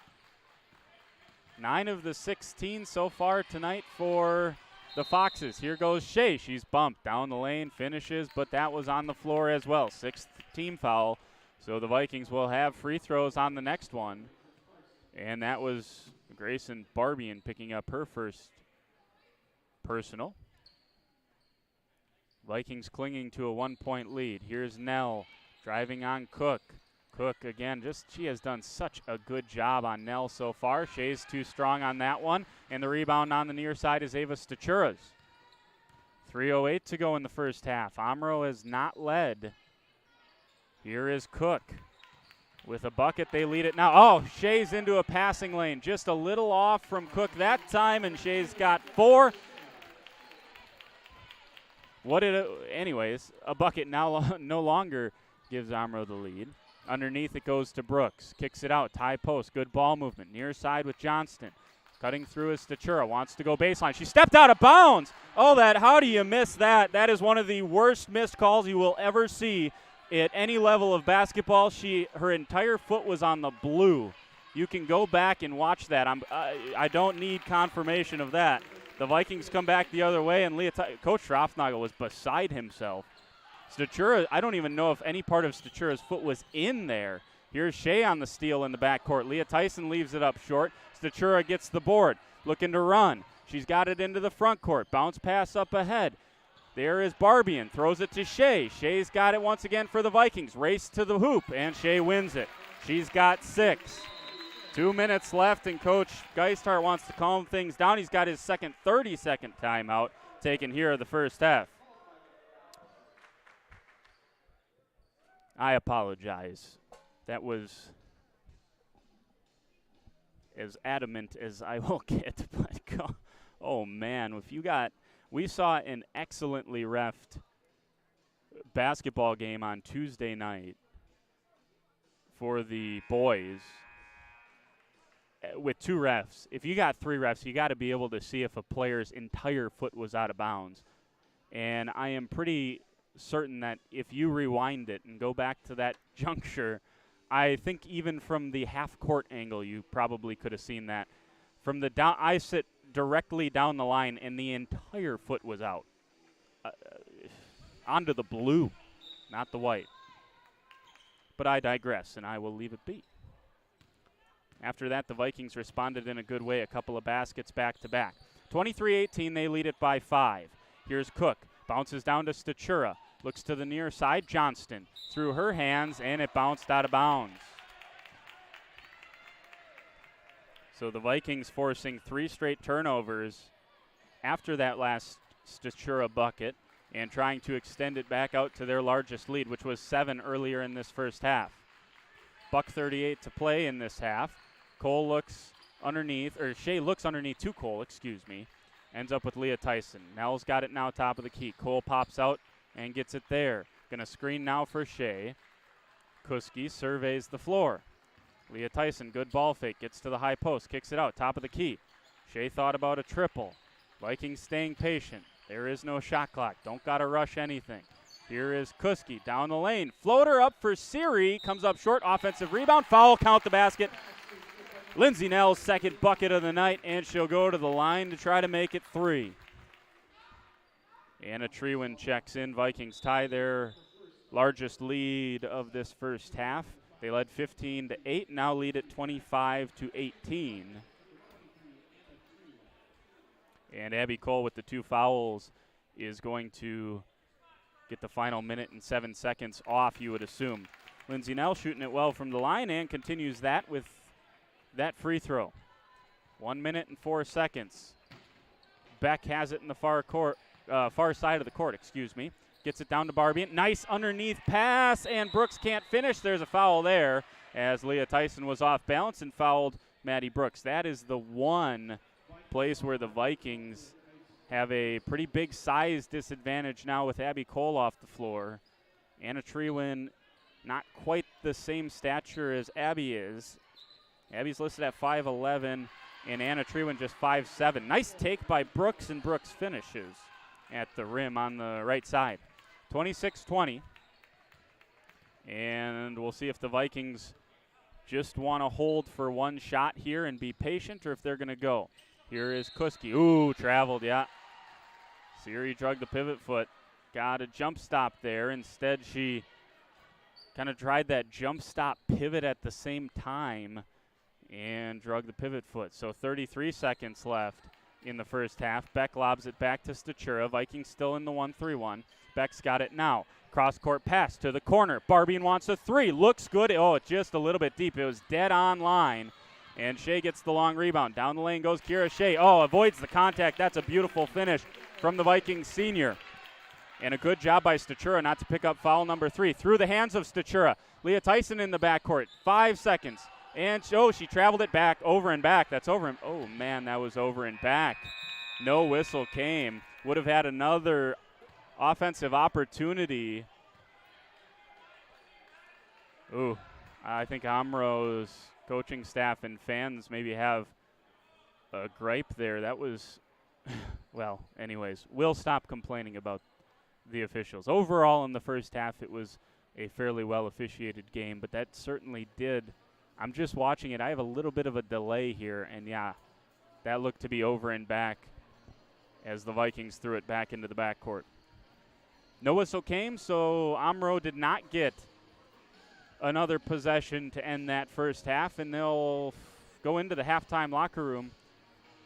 9 of the 16 so far tonight for the Foxes. Here goes Shea. She's bumped down the lane, finishes, but that was on the floor as well. 6th team foul. So the Vikings will have free throws on the next one. And that was Grayson Barbian picking up her first personal. Vikings clinging to a 1-point lead. Here's Nell driving on Cook. Cook again, she has done such a good job on Nell so far. Shea's too strong on that one. And the rebound on the near side is Ava Stachura's. 3:08 to go in the first half. Omro has not led. Here is Cook. With a bucket, they lead it now. Oh, Shea's into a passing lane. Just a little off from Cook that time, and Shea's got 4. Anyways, a bucket now no longer gives Omro the lead. Underneath it goes to Brooks. Kicks it out. Tie post. Good ball movement. Near side with Johnston. Cutting through is Stachura. Wants to go baseline. She stepped out of bounds. Oh, how do you miss that? That is one of the worst missed calls you will ever see at any level of basketball. Her entire foot was on the blue. You can go back and watch that. I don't need confirmation of that. The Vikings come back the other way, and Coach Schroffnagel was beside himself. Stachura, I don't even know if any part of Stachura's foot was in there. Here's Shea on the steal in the backcourt. Leah Tyson leaves it up short. Stachura gets the board, looking to run. She's got it into the front court. Bounce pass up ahead. There is Barbian, throws it to Shea. Shea's got it once again for the Vikings. Race to the hoop, and Shea wins it. She's got 6. 2 minutes left, and Coach Geisthart wants to calm things down. He's got his second 30-second timeout taken here in the first half. I apologize. That was as adamant as I will get. But oh man, we saw an excellently reffed basketball game on Tuesday night for the boys with 2 refs. If you got 3 refs, you got to be able to see if a player's entire foot was out of bounds. And I am pretty certain that if you rewind it and go back to that juncture, I think even from the half-court angle, you probably could have seen that. From the down, I sit directly down the line, and the entire foot was out. Onto the blue, not the white. But I digress, and I will leave it be. After that, the Vikings responded in a good way, a couple of baskets back-to-back. 23-18, they lead it by 5. Here's Cook. Bounces down to Stachura. Looks to the near side. Johnston through her hands, and it bounced out of bounds. So the Vikings forcing 3 straight turnovers after that last Stachura bucket and trying to extend it back out to their largest lead, which was 7 earlier in this first half. $1:38 to play in this half. Shea looks underneath to Cole, ends up with Leah Tyson. Nell's got it now, top of the key. Cole pops out and gets it there. Gonna screen now for Shea. Kuski surveys the floor. Leah Tyson, good ball fake, gets to the high post, kicks it out, top of the key. Shea thought about a triple. Vikings staying patient. There is no shot clock. Don't gotta rush anything. Here is Kuski down the lane. Floater up for Siri. Comes up short. Offensive rebound. Foul. Count the basket. Lindsay Nell's second bucket of the night, and she'll go to the line to try to make it 3. Anna Trewin checks in. Vikings tie their largest lead of this first half. They led 15-8, now lead at 25-18. And Abby Cole with the 2 fouls is going to get the final minute and 7 seconds off, you would assume. Lindsay Nell shooting it well from the line and continues that with that free throw. 1 minute and 4 seconds. Beck has it in the far side of the court, Gets it down to Barbian. Nice underneath pass, and Brooks can't finish. There's a foul there as Leah Tyson was off balance and fouled Maddie Brooks. That is the one place where the Vikings have a pretty big size disadvantage now with Abby Cole off the floor. Anna Trewin, not quite the same stature as Abby is. Abby's listed at 5'11", and Anna Trewin just 5'7". Nice take by Brooks, and Brooks finishes at the rim on the right side. 26-20. And we'll see if the Vikings just want to hold for one shot here and be patient, or if they're going to go. Here is Kuski. Ooh, traveled, yeah. Siri drug the pivot foot. Got a jump stop there. Instead, she kind of tried that jump stop pivot at the same time and drug the pivot foot. So 33 seconds left. in the first half. Beck lobs it back to Statura. Vikings still in the 1-3-1. Beck's got it now. Cross-court pass to the corner. Barbian wants a three. Looks good. Oh, it's just a little bit deep. It was dead on line. And Shea gets the long rebound. Down the lane goes Kira Shea. Oh, avoids the contact. That's a beautiful finish from the Vikings senior. And a good job by Statura not to pick up foul number 3. Through the hands of Statura. Leah Tyson in the backcourt. 5 seconds. And, she traveled it back, over and back. That's over. Oh, man, that was over and back. No whistle came. Would have had another offensive opportunity. Ooh, I think Omro's coaching staff and fans maybe have a gripe there. That was, well, anyways, we'll stop complaining about the officials. Overall, in the first half, it was a fairly well-officiated game, but that certainly did. I'm just watching it. I have a little bit of a delay here, and yeah, that looked to be over and back as the Vikings threw it back into the backcourt. No whistle came, so Omro did not get another possession to end that first half, and they'll go into the halftime locker room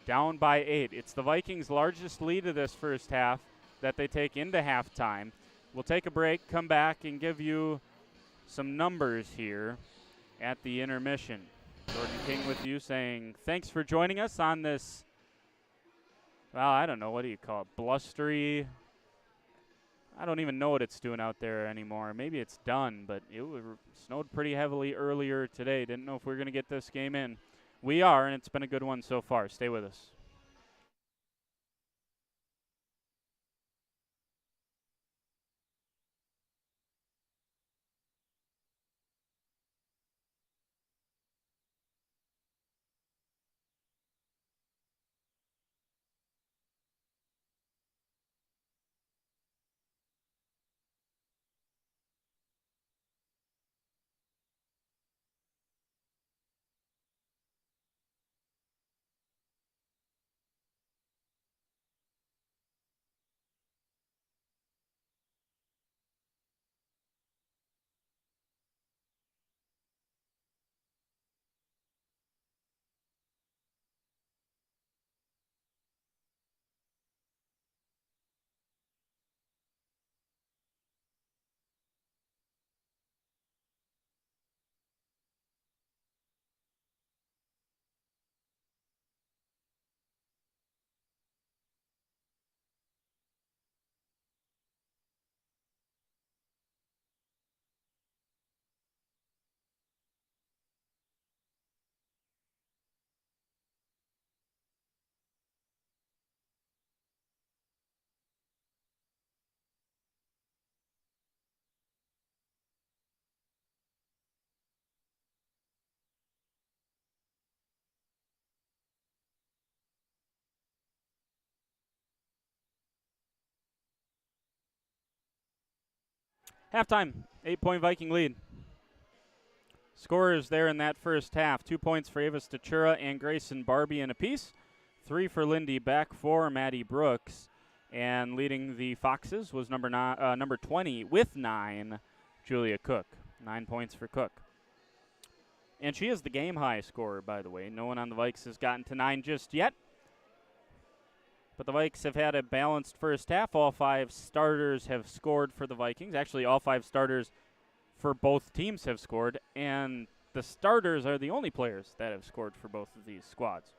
down by 8. It's the Vikings' largest lead of this first half that they take into halftime. We'll take a break, come back, and give you some numbers here at the intermission. Jordan King with you saying thanks for joining us on this, well, I don't know, what do you call it, blustery, I don't even know what it's doing out there anymore. Maybe it's done, but it snowed pretty heavily earlier today. Didn't know if we were going to get this game in. We are, and it's been a good one so far. Stay with us. Halftime, 8-point Viking lead. Scorers there in that first half. 2 points for Ava Statura and Grayson Barbian apiece. 3 for Lindy Beck, 4 Maddie Brooks. And leading the Foxes was number 20 with 9, Julia Cook. 9 points for Cook. And she is the game-high scorer, by the way. No one on the Vikes has gotten to 9 just yet. But the Vikes have had a balanced first half. All 5 starters have scored for the Vikings. Actually, all 5 starters for both teams have scored, and the starters are the only players that have scored for both of these squads.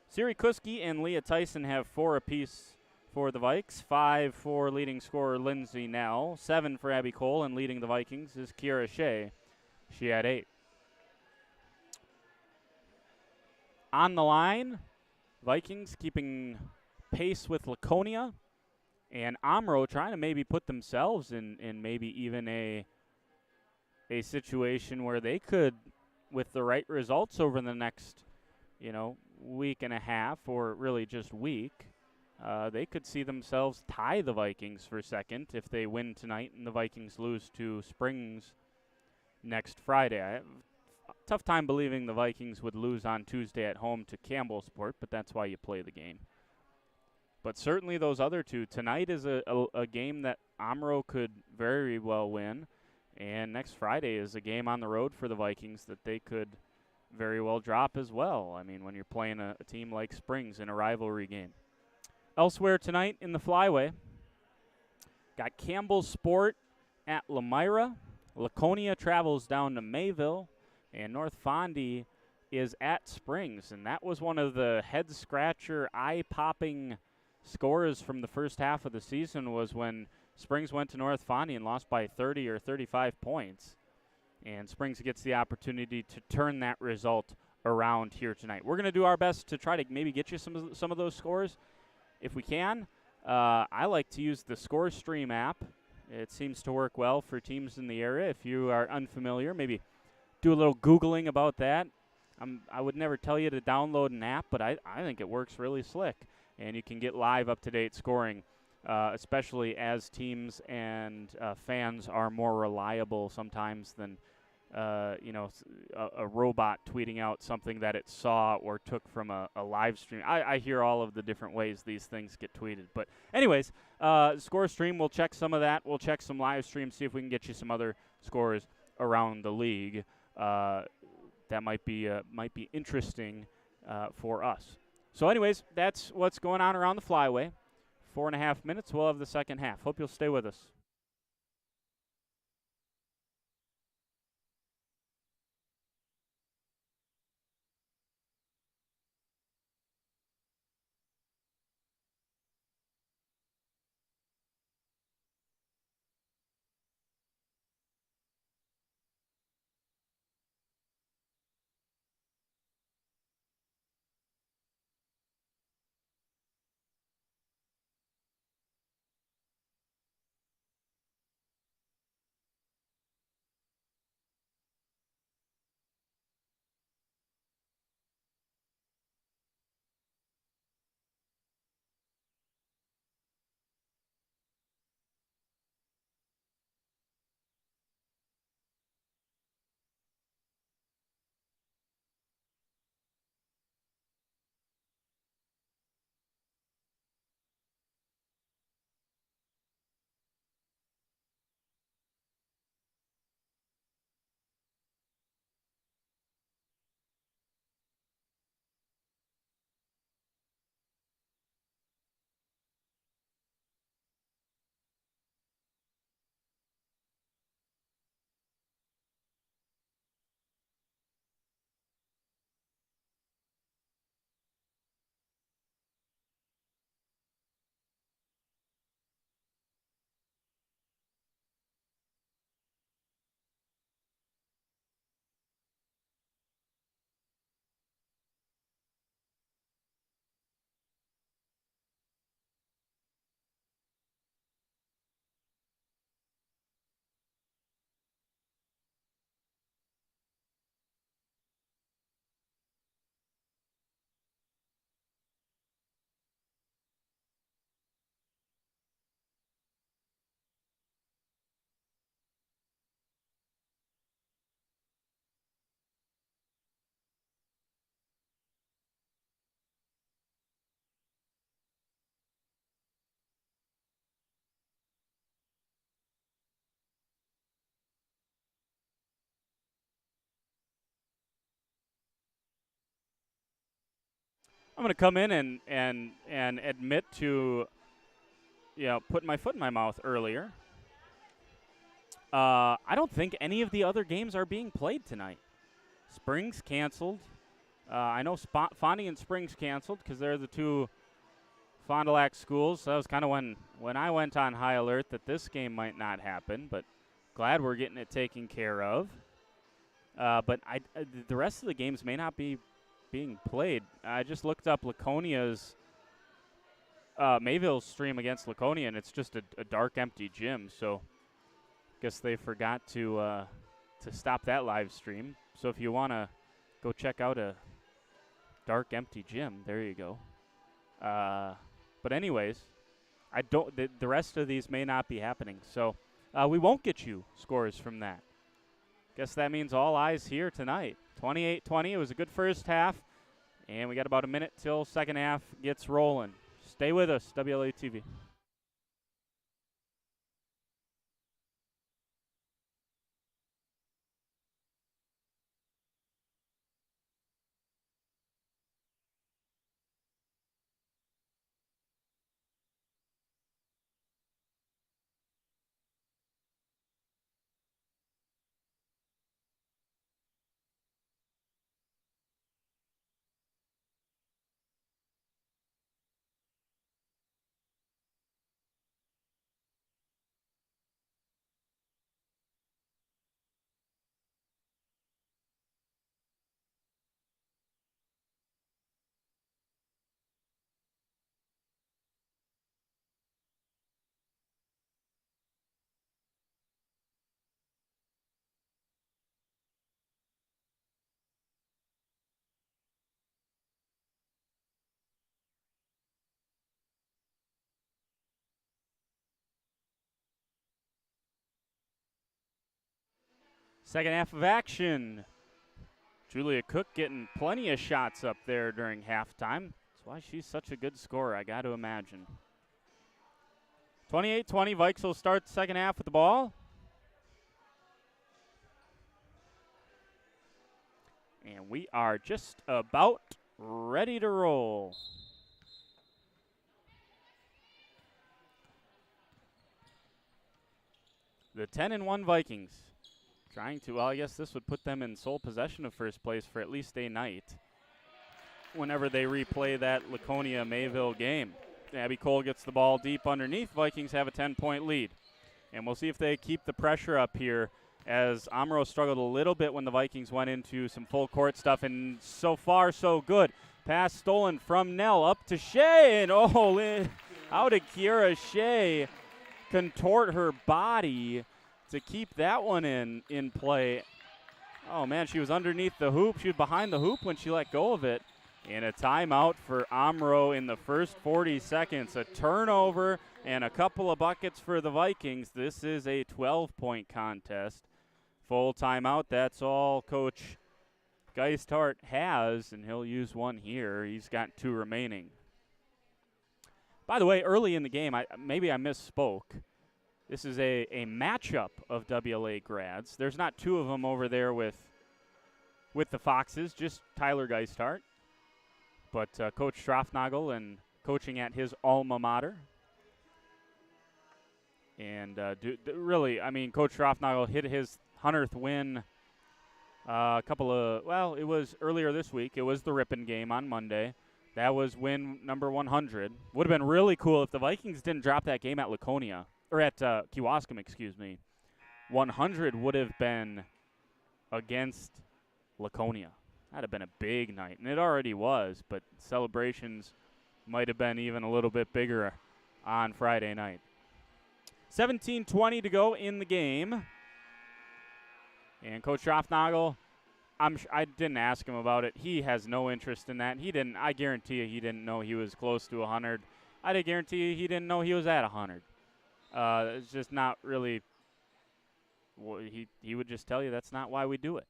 Siri Kuski and Leah Tyson have 4 apiece for the Vikes, 5 for leading scorer Lindsay Nell, 7 for Abby Cole, and leading the Vikings is Kira Shea. She had 8. On the line, Vikings keeping pace with Laconia, and Omro trying to maybe put themselves in maybe even a situation where they could, with the right results over the next, week and a half, or really just week, they could see themselves tie the Vikings for second if they win tonight and the Vikings lose to Springs next Friday. I have a tough time believing the Vikings would lose on Tuesday at home to Campbellsport, but that's why you play the game. But certainly those other two. Tonight is a game that Omro could very well win, and next Friday is a game on the road for the Vikings that they could very well drop as well. I mean, when you're playing a team like Springs in a rivalry game. Elsewhere tonight in the Flyway, got Campbell Sport at Lemira. Laconia travels down to Mayville, and North Fondy is at Springs. And that was one of the head-scratcher, eye-popping scores from the first half of the season, was when Springs went to North Fondy and lost by 30 or 35 points. And Springs gets the opportunity to turn that result around here tonight. We're going to do our best to try to maybe get you some of those scores if we can. I like to use the ScoreStream app. It seems to work well for teams in the area. If you are unfamiliar, maybe do a little Googling about that. I would never tell you to download an app, but I think it works really slick. And you can get live, up-to-date scoring, especially as teams and fans are more reliable sometimes than a robot tweeting out something that it saw or took from a live stream. I hear all of the different ways these things get tweeted. But anyways, ScoreStream, we'll check some of that. We'll check some live streams, see if we can get you some other scores around the league. That might be interesting for us. So anyways, that's what's going on around the Flyway. 4.5 minutes, we'll have the second half. Hope you'll stay with us. I'm going to come in and admit to, putting my foot in my mouth earlier. I don't think any of the other games are being played tonight. Springs canceled. I know Fondy and Springs canceled because they're the two Fond du Lac schools. So that was kind of when I went on high alert that this game might not happen, but glad we're getting it taken care of. But the rest of the games may not be being played. I just looked up Laconia's Mayville's stream against Laconia, and it's just a dark, empty gym. So guess they forgot to stop that live stream. So if you want to go check out a dark, empty gym, there you go. But anyways, the rest of these may not be happening. So we won't get you scores from that. Guess that means all eyes here tonight. 28-20. It was a good first half, and we got about a minute till second half gets rolling. Stay with us, WLA TV. Second half of action. Julia Cook getting plenty of shots up there during halftime. That's why she's such a good scorer, I got to imagine. 28-20, Vikes will start the second half with the ball. And we are just about ready to roll. The 10-1 Vikings trying to, well, I guess this would put them in sole possession of first place for at least a night whenever they replay that Laconia-Mayville game. Abby Cole gets the ball deep underneath. Vikings have a 10-point lead. And we'll see if they keep the pressure up here, as Omro struggled a little bit when the Vikings went into some full court stuff, and so far so good. Pass stolen from Nell up to Shea, and how did Kiera Shea contort her body to keep that one in play? Oh man, she was underneath the hoop. She was behind the hoop when she let go of it. And a timeout for Omro in the first 40 seconds. A turnover and a couple of buckets for the Vikings. This is a 12-point contest. Full timeout. That's all Coach Geisthart has, and he'll use one here. He's got 2 remaining. By the way, early in the game, maybe I misspoke. This is a matchup of WLA grads. There's not 2 of them over there with the Foxes, just Tyler Geisthart. But Coach Strafnagel and coaching at his alma mater. And really, I mean, Coach Strafnagel hit his 100th win it was earlier this week. It was the Ripon game on Monday. That was win number 100. Would have been really cool if the Vikings didn't drop that game at Laconia, or at Kewaskum, excuse me. 100 would have been against Laconia. That'd have been a big night, and it already was, but celebrations might have been even a little bit bigger on Friday night. 17:20 to go in the game. And Coach Strafnagel, I didn't ask him about it. He has no interest in that. I guarantee you he didn't know he was close to 100. I guarantee you he didn't know he was at 100. It's just not really, he would just tell you that's not why we do it.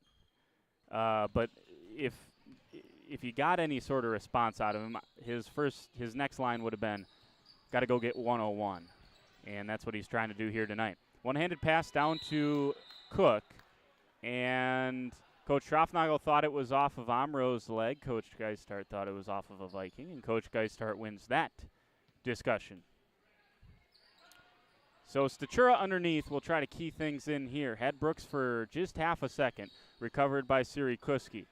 But if you got any sort of response out of him, his next line would have been, got to go get 101. And that's what he's trying to do here tonight. One-handed pass down to Cook. And Coach Strafnagel thought it was off of Omro's leg. Coach Geisthart thought it was off of a Viking. And Coach Geisthart wins that discussion. So Statura underneath will try to key things in here. Had Brooks for just half a second. Recovered by Siri Kuski.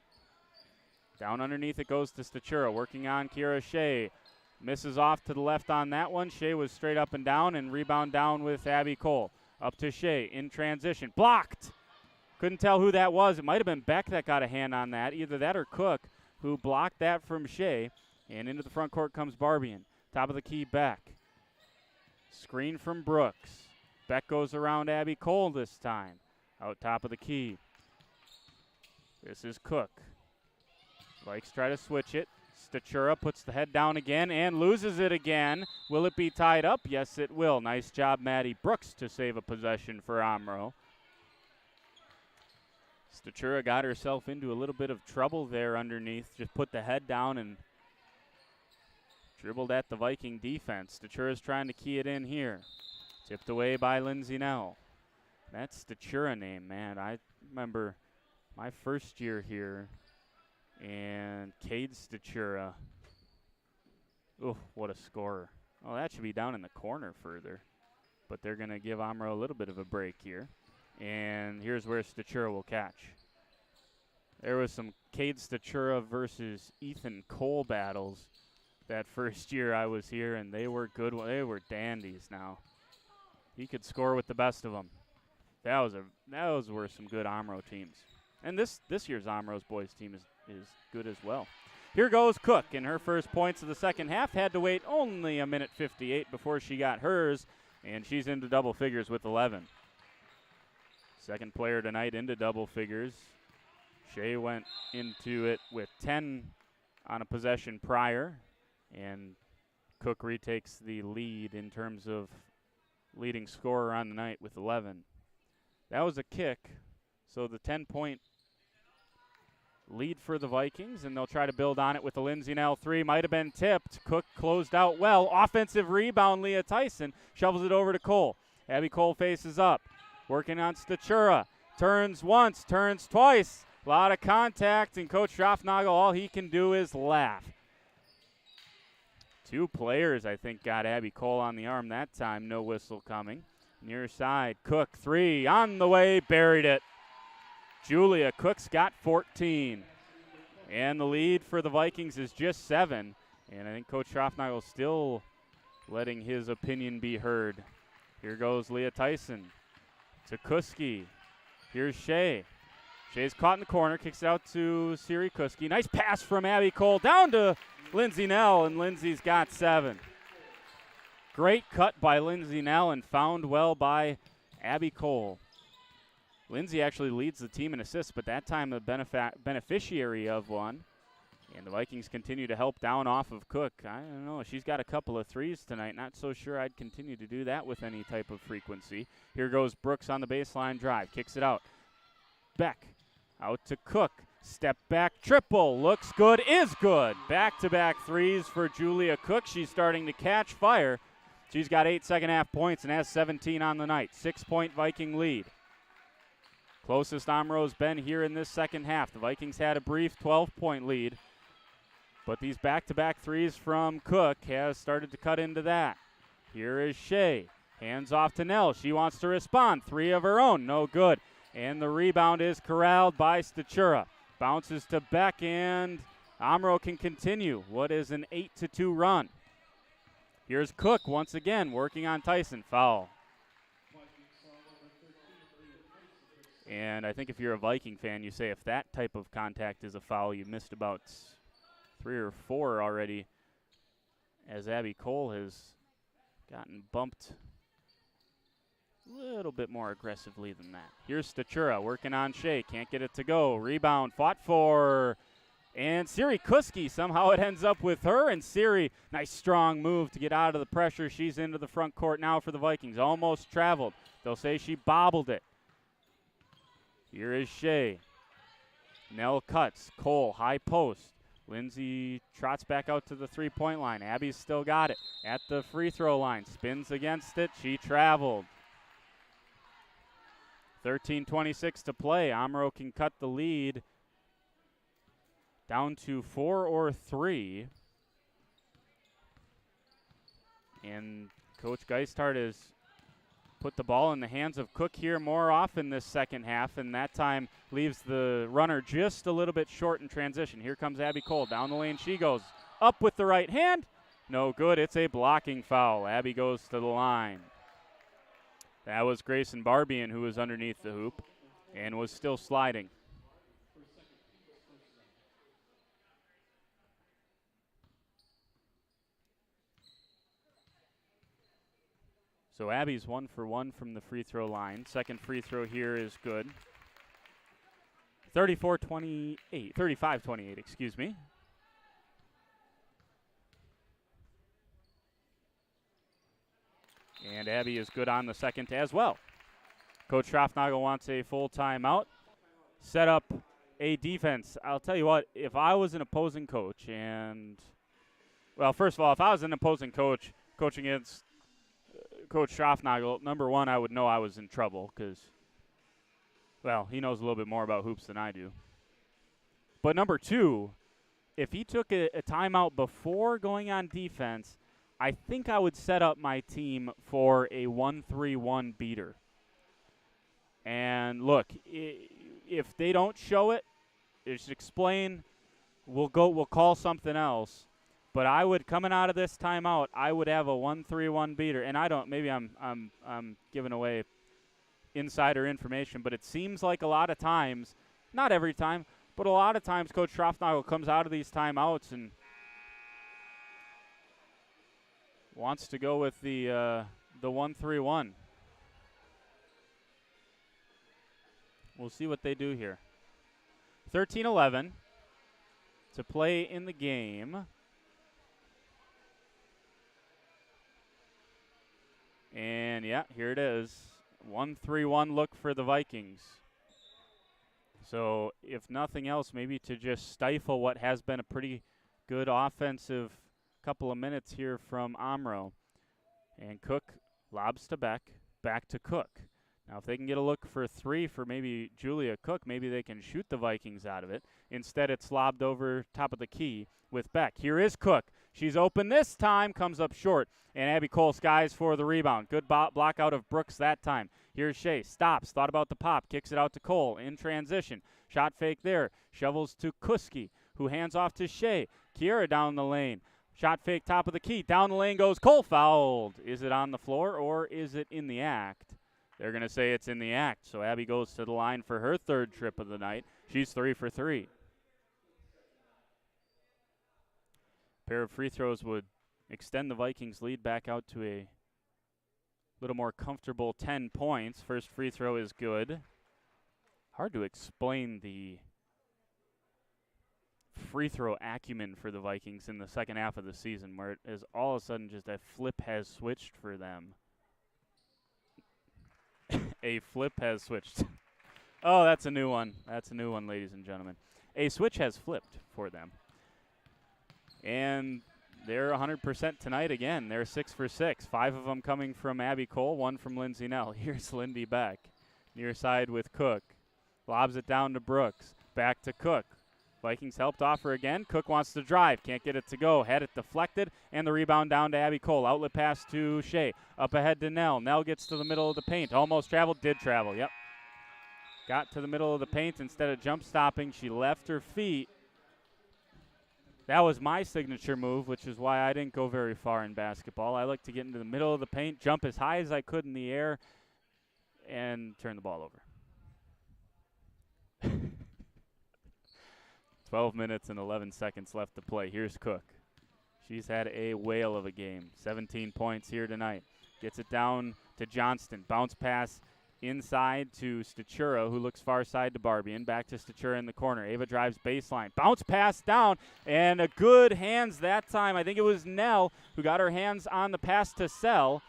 Down underneath it goes to Statura. Working on Kiera Shea. Misses off to the left on that one. Shea was straight up and down, and rebound down with Abby Cole. Up to Shea in transition. Blocked! Couldn't tell who that was. It might have been Beck that got a hand on that. Either that or Cook, who blocked that from Shea. And into the front court comes Barbian. Top of the key, Beck. Screen from Brooks. Beck goes around Abby Cole this time. Out top of the key. This is Cook. Vikes try to switch it. Statura puts the head down again and loses it again. Will it be tied up? Yes, it will. Nice job, Maddie Brooks, to save a possession for Omro. Statura got herself into a little bit of trouble there underneath. Just put the head down and dribbled at the Viking defense. Statura's trying to key it in here. Tipped away by Lindsay Nell. That Statura name, man. I remember my first year here. And Cade Statura. Oh, what a scorer. Oh, that should be down in the corner further. But they're going to give Omro a little bit of a break here. And here's where Statura will catch. There was some Cade Statura versus Ethan Cole battles that first year I was here, and they were good. They were dandies now. He could score with the best of them. Those were some good Omro teams. And this year's Omro's boys team is good as well. Here goes Cook in her first points of the second half. Had to wait only a minute 58 before she got hers, and she's into double figures with 11. Second player tonight into double figures. Shea went into it with 10 on a possession prior, and Cook retakes the lead in terms of leading scorer on the night with 11. That was a kick. So the 10-point lead for the Vikings, and they'll try to build on it with the Lindsay Nell three. Might have been tipped. Cook closed out well. Offensive rebound, Leah Tyson shovels it over to Cole. Abby Cole faces up, working on Stachura. Turns once, turns twice. A lot of contact, and Coach Schaffnagel, all he can do is laugh. Two players, I think, got Abby Cole on the arm that time. No whistle coming. Near side, Cook, three, on the way, buried it. Julia Cook's got 14. And the lead for the Vikings is just 7. And I think Coach Schaffnagel still letting his opinion be heard. Here goes Leah Tyson to Kuski. Here's Shea. Shea's caught in the corner, kicks it out to Siri Kuski. Nice pass from Abby Cole down to Lindsay Nell, and Lindsay's got 7. Great cut by Lindsay Nell and found well by Abby Cole. Lindsay actually leads the team in assists, but that time the beneficiary of one. And the Vikings continue to help down off of Cook. I don't know. She's got a couple of threes tonight. Not so sure I'd continue to do that with any type of frequency. Here goes Brooks on the baseline drive. Kicks it out. Beck out to Cook. Step back triple. Looks good. Is good. Back-to-back threes for Julia Cook. She's starting to catch fire. She's got 8 second-half points and has 17 on the night. 6-point Viking lead. Closest Omro's been here in this second half. The Vikings had a brief 12-point lead, but these back-to-back threes from Cook has started to cut into that. Here is Shea. Hands off to Nell. She wants to respond. 3 of her own. No good. And the rebound is corralled by Stachura. Bounces to Beck, and Omro can continue. What is an 8-2 run? Here's Cook once again working on Tyson. Foul. And I think if you're a Viking fan, you say if that type of contact is a foul, you missed about 3 or 4 already, as Abby Cole has gotten bumped a little bit more aggressively than that. Here's Stachura working on Shea. Can't get it to go. Rebound fought for. And Siri Kuski, somehow it ends up with her. And Siri, nice strong move to get out of the pressure. She's into the front court now for the Vikings. Almost traveled. They'll say she bobbled it. Here is Shea. Nell cuts. Cole, high post. Lindsay trots back out to the three-point line. Abby's still got it at the free throw line. Spins against it. She traveled. 13:26 to play. Omro can cut the lead down to 4 or 3. And Coach Geisthart has put the ball in the hands of Cook here more often this second half, and that time leaves the runner just a little bit short in transition. Here comes Abby Cole. Down the lane she goes. Up with the right hand. No good. It's a blocking foul. Abby goes to the line. That was Grayson Barbian who was underneath the hoop and was still sliding. So Abby's 1 for 1 from the free throw line. Second free throw here is good. 35-28, excuse me. And Abby is good on the second as well. Coach Schaffnagel wants a full timeout. Set up a defense. I'll tell you what, if I was an opposing coach well, first of all, if I was an opposing coach coaching against Coach Schaffnagel, number one, I would know I was in trouble because, well, he knows a little bit more about hoops than I do. But number two, if he took a timeout before going on defense, I think I would set up my team for a 1-3-1 beater. And look, if they don't show it, just explain. We'll call something else. But I would, coming out of this timeout, I would have a 1-3-1 beater. And I don't. Maybe I'm giving away insider information, but it seems like a lot of times, not every time, but a lot of times, Coach Schaffnagel comes out of these timeouts and wants to go with the 1-3-1. We'll see what they do here. 13-11 to play in the game. And, yeah, here it is. 1-3-1 look for the Vikings. So if nothing else, maybe to just stifle what has been a pretty good offensive couple of minutes here from Omro. And Cook lobs to back to Cook. Now if they can get a look for 3 for maybe Julia Cook, maybe they can shoot the Vikings out of it. Instead it's lobbed over top of the key with Beck. Here is Cook. She's open this time, comes up short. And Abby Cole skies for the rebound. Good block out of Brooks that time. Here's Shea. Stops. Thought about the pop. Kicks it out to Cole in transition. Shot fake there. Shovels to Kuski, who hands off to Shea. Kiera down the lane. Shot fake top of the key. Down the lane goes Cole. Fouled. Is it on the floor or is it in the act? They're going to say it's in the act. So Abby goes to the line for her 3rd trip of the night. She's 3 for 3. Pair of free throws would extend the Vikings' lead back out to a little more comfortable 10 points. First free throw is good. Hard to explain the free throw acumen for the Vikings in the second half of the season, where it is all of a sudden just a flip has switched for them. A flip has switched. Oh, that's a new one. That's a new one, ladies and gentlemen. A switch has flipped for them. And they're 100% tonight again. They're 6 for 6. 5 of them coming from Abby Cole, 1 from Lindsay Nell. Here's Lindy Beck. Near side with Cook. Lobs it down to Brooks. Back to Cook. Vikings helped off her again. Cook wants to drive. Can't get it to go. Had it deflected. And the rebound down to Abby Cole. Outlet pass to Shea. Up ahead to Nell. Nell gets to the middle of the paint. Almost traveled. Did travel. Yep. Got to the middle of the paint. Instead of jump stopping, she left her feet. That was my signature move, which is why I didn't go very far in basketball. I like to get into the middle of the paint, jump as high as I could in the air, and turn the ball over. 12 minutes and 11 seconds left to play. Here's Cook. She's had a whale of a game. 17 points here tonight. Gets it down to Johnston. Bounce pass inside to Statura, who looks far side to Barbie. And back to Statura in the corner. Ava drives baseline. Bounce pass down, and a good hands that time. I think it was Nell who got her hands on the pass to Sell.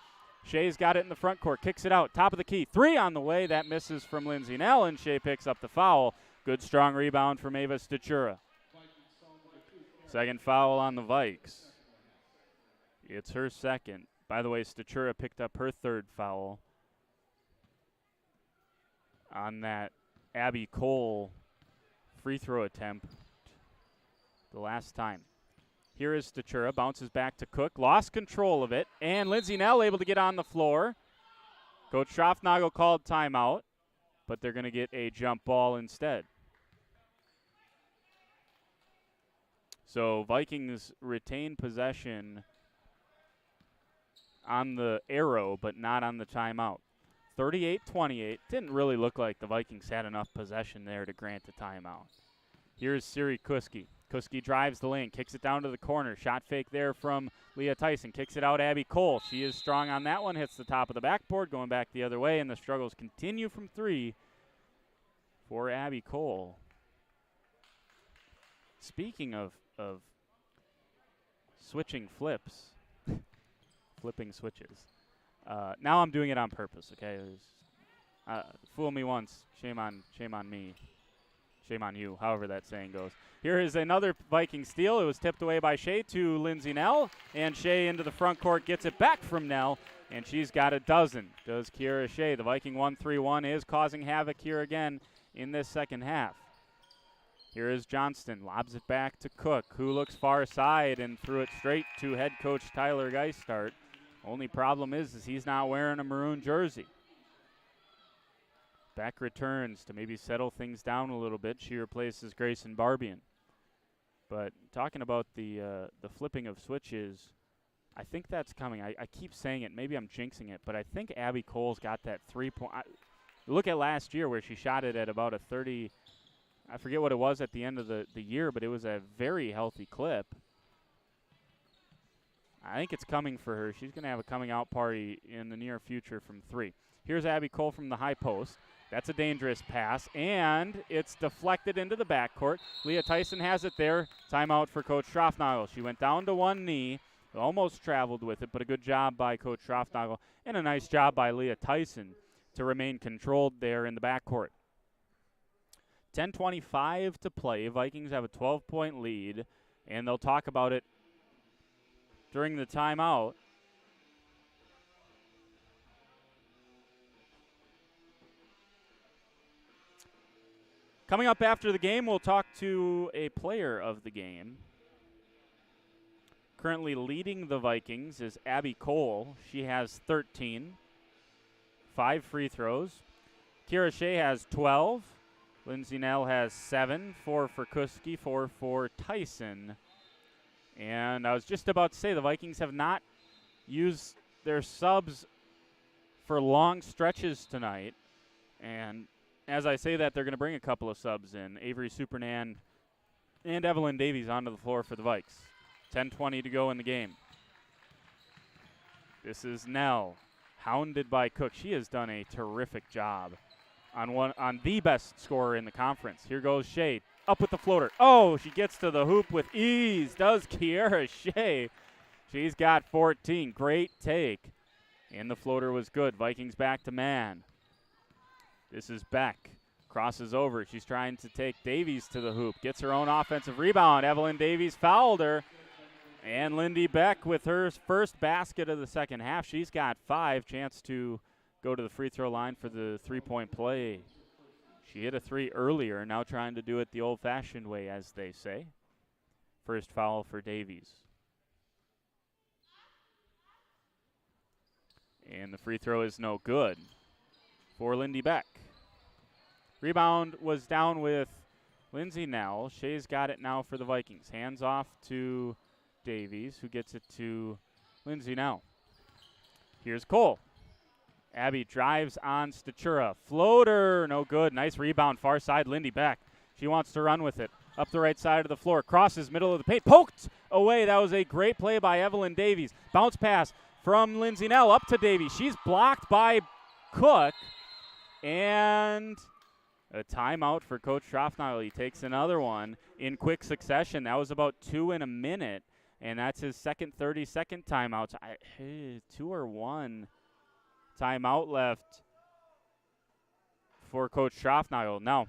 Shea's got it in the front court. Kicks it out. Top of the key. 3 on the way. That misses from Lindsay Nell, and Shea picks up the foul. Good strong rebound from Ava Statura. Second foul on the Vikes. It's her second. By the way, Statura picked up her 3rd foul on that Abby Cole free throw attempt the last time. Here is Statura, bounces back to Cook, lost control of it, and Lindsay Nell able to get on the floor. Coach Schroffnagel called timeout, but they're going to get a jump ball instead. So Vikings retain possession on the arrow, but not on the timeout. 38-28. Didn't really look like the Vikings had enough possession there to grant a timeout. Here's Siri Kuski. Kuski drives the lane, kicks it down to the corner. Shot fake there from Leah Tyson. Kicks it out Abby Cole. She is strong on that one. Hits the top of the backboard, going back the other way, and the struggles continue from 3 for Abby Cole. Speaking of switching flips, flipping switches. Now I'm doing it on purpose, okay? Fool me once, shame on me. Shame on you, however that saying goes. Here is another Viking steal. It was tipped away by Shea to Lindsay Nell, and Shea into the front court gets it back from Nell, and she's got a dozen. Does Kiera Shea. The Viking 1-3-1 is causing havoc here again in this second half. Here is Johnston, lobs it back to Cook, who looks far side and threw it straight to head coach Tyler Geistart. Only problem is he's not wearing a maroon jersey. Beck returns to maybe settle things down a little bit. She replaces Grayson Barbian. But talking about the flipping of switches, I think that's coming. I keep saying it. Maybe I'm jinxing it, but I think Abby Cole's got that 3-point. Look at last year where she shot it at about a 30. I forget what it was at the end of the year, but it was a very healthy clip. I think it's coming for her. She's going to have a coming out party in the near future from 3. Here's Abby Cole from the high post. That's a dangerous pass, and it's deflected into the backcourt. Leah Tyson has it there. Timeout for Coach Schroffnagel. She went down to one knee, almost traveled with it, but a good job by Coach Schroffnagel, and a nice job by Leah Tyson to remain controlled there in the backcourt. 10:25 to play. Vikings have a 12-point lead, and they'll talk about it during the timeout. Coming up after the game, we'll talk to a player of the game. Currently leading the Vikings is Abby Cole. She has 13, 5 free throws. Kira Shea has 12. Lindsay Nell has 7, 4 for Kuski, 4 for Tyson. And I was just about to say the Vikings have not used their subs for long stretches tonight. And as I say that, they're going to bring a couple of subs in. Avery Supernan and Evelyn Davies onto the floor for the Vikes. 10:20 to go in the game. This is Nell, hounded by Cook. She has done a terrific job on the best scorer in the conference. Here goes Shea, up with the floater. Oh, she gets to the hoop with ease, does Kiara Shea. She's got 14. Great take. And the floater was good. Vikings back to man. This is Beck. Crosses over. She's trying to take Davies to the hoop. Gets her own offensive rebound. Evelyn Davies fouled her. And Lindy Beck with her first basket of the second half. She's got 5. Chance to go to the free throw line for the three-point play. She hit a 3 earlier, now trying to do it the old-fashioned way, as they say. First foul for Davies. And the free throw is no good for Lindy Beck. Rebound was down with Lindsay Nell. Shea's got it now for the Vikings. Hands off to Davies, who gets it to Lindsay Nell. Here's Cole. Abby drives on Statura. Floater, no good. Nice rebound, far side, Lindy Beck. She wants to run with it. Up the right side of the floor. Crosses middle of the paint. Poked away. That was a great play by Evelyn Davies. Bounce pass from Lindsay Nell up to Davies. She's blocked by Cook. And a timeout for Coach Schroffnagel. He takes another one in quick succession. That was about 2 in a minute. And that's his second 30-second timeout. 2 or 1 timeout left for Coach Schroffnagel. Now,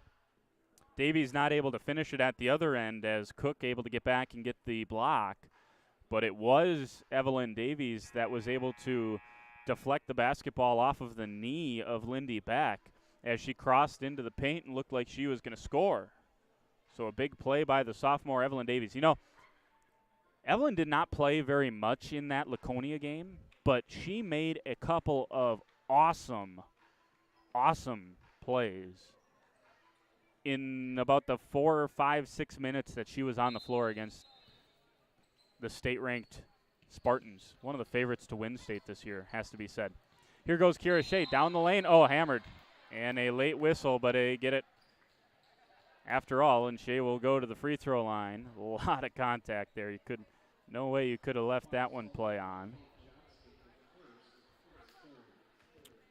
Davies not able to finish it at the other end as Cook able to get back and get the block. But it was Evelyn Davies that was able to deflect the basketball off of the knee of Lindy Beck as she crossed into the paint and looked like she was going to score. So a big play by the sophomore Evelyn Davies. You know, Evelyn did not play very much in that Laconia game, but she made a couple of awesome plays in about the 4 or 5, 6 minutes that she was on the floor against the state-ranked Spartans. One of the favorites to win state this year, has to be said. Here goes Kira Shea down the lane. Oh, hammered. And a late whistle, but they get it after all, and Shea will go to the free throw line. A lot of contact there. No way you could have left that one play on.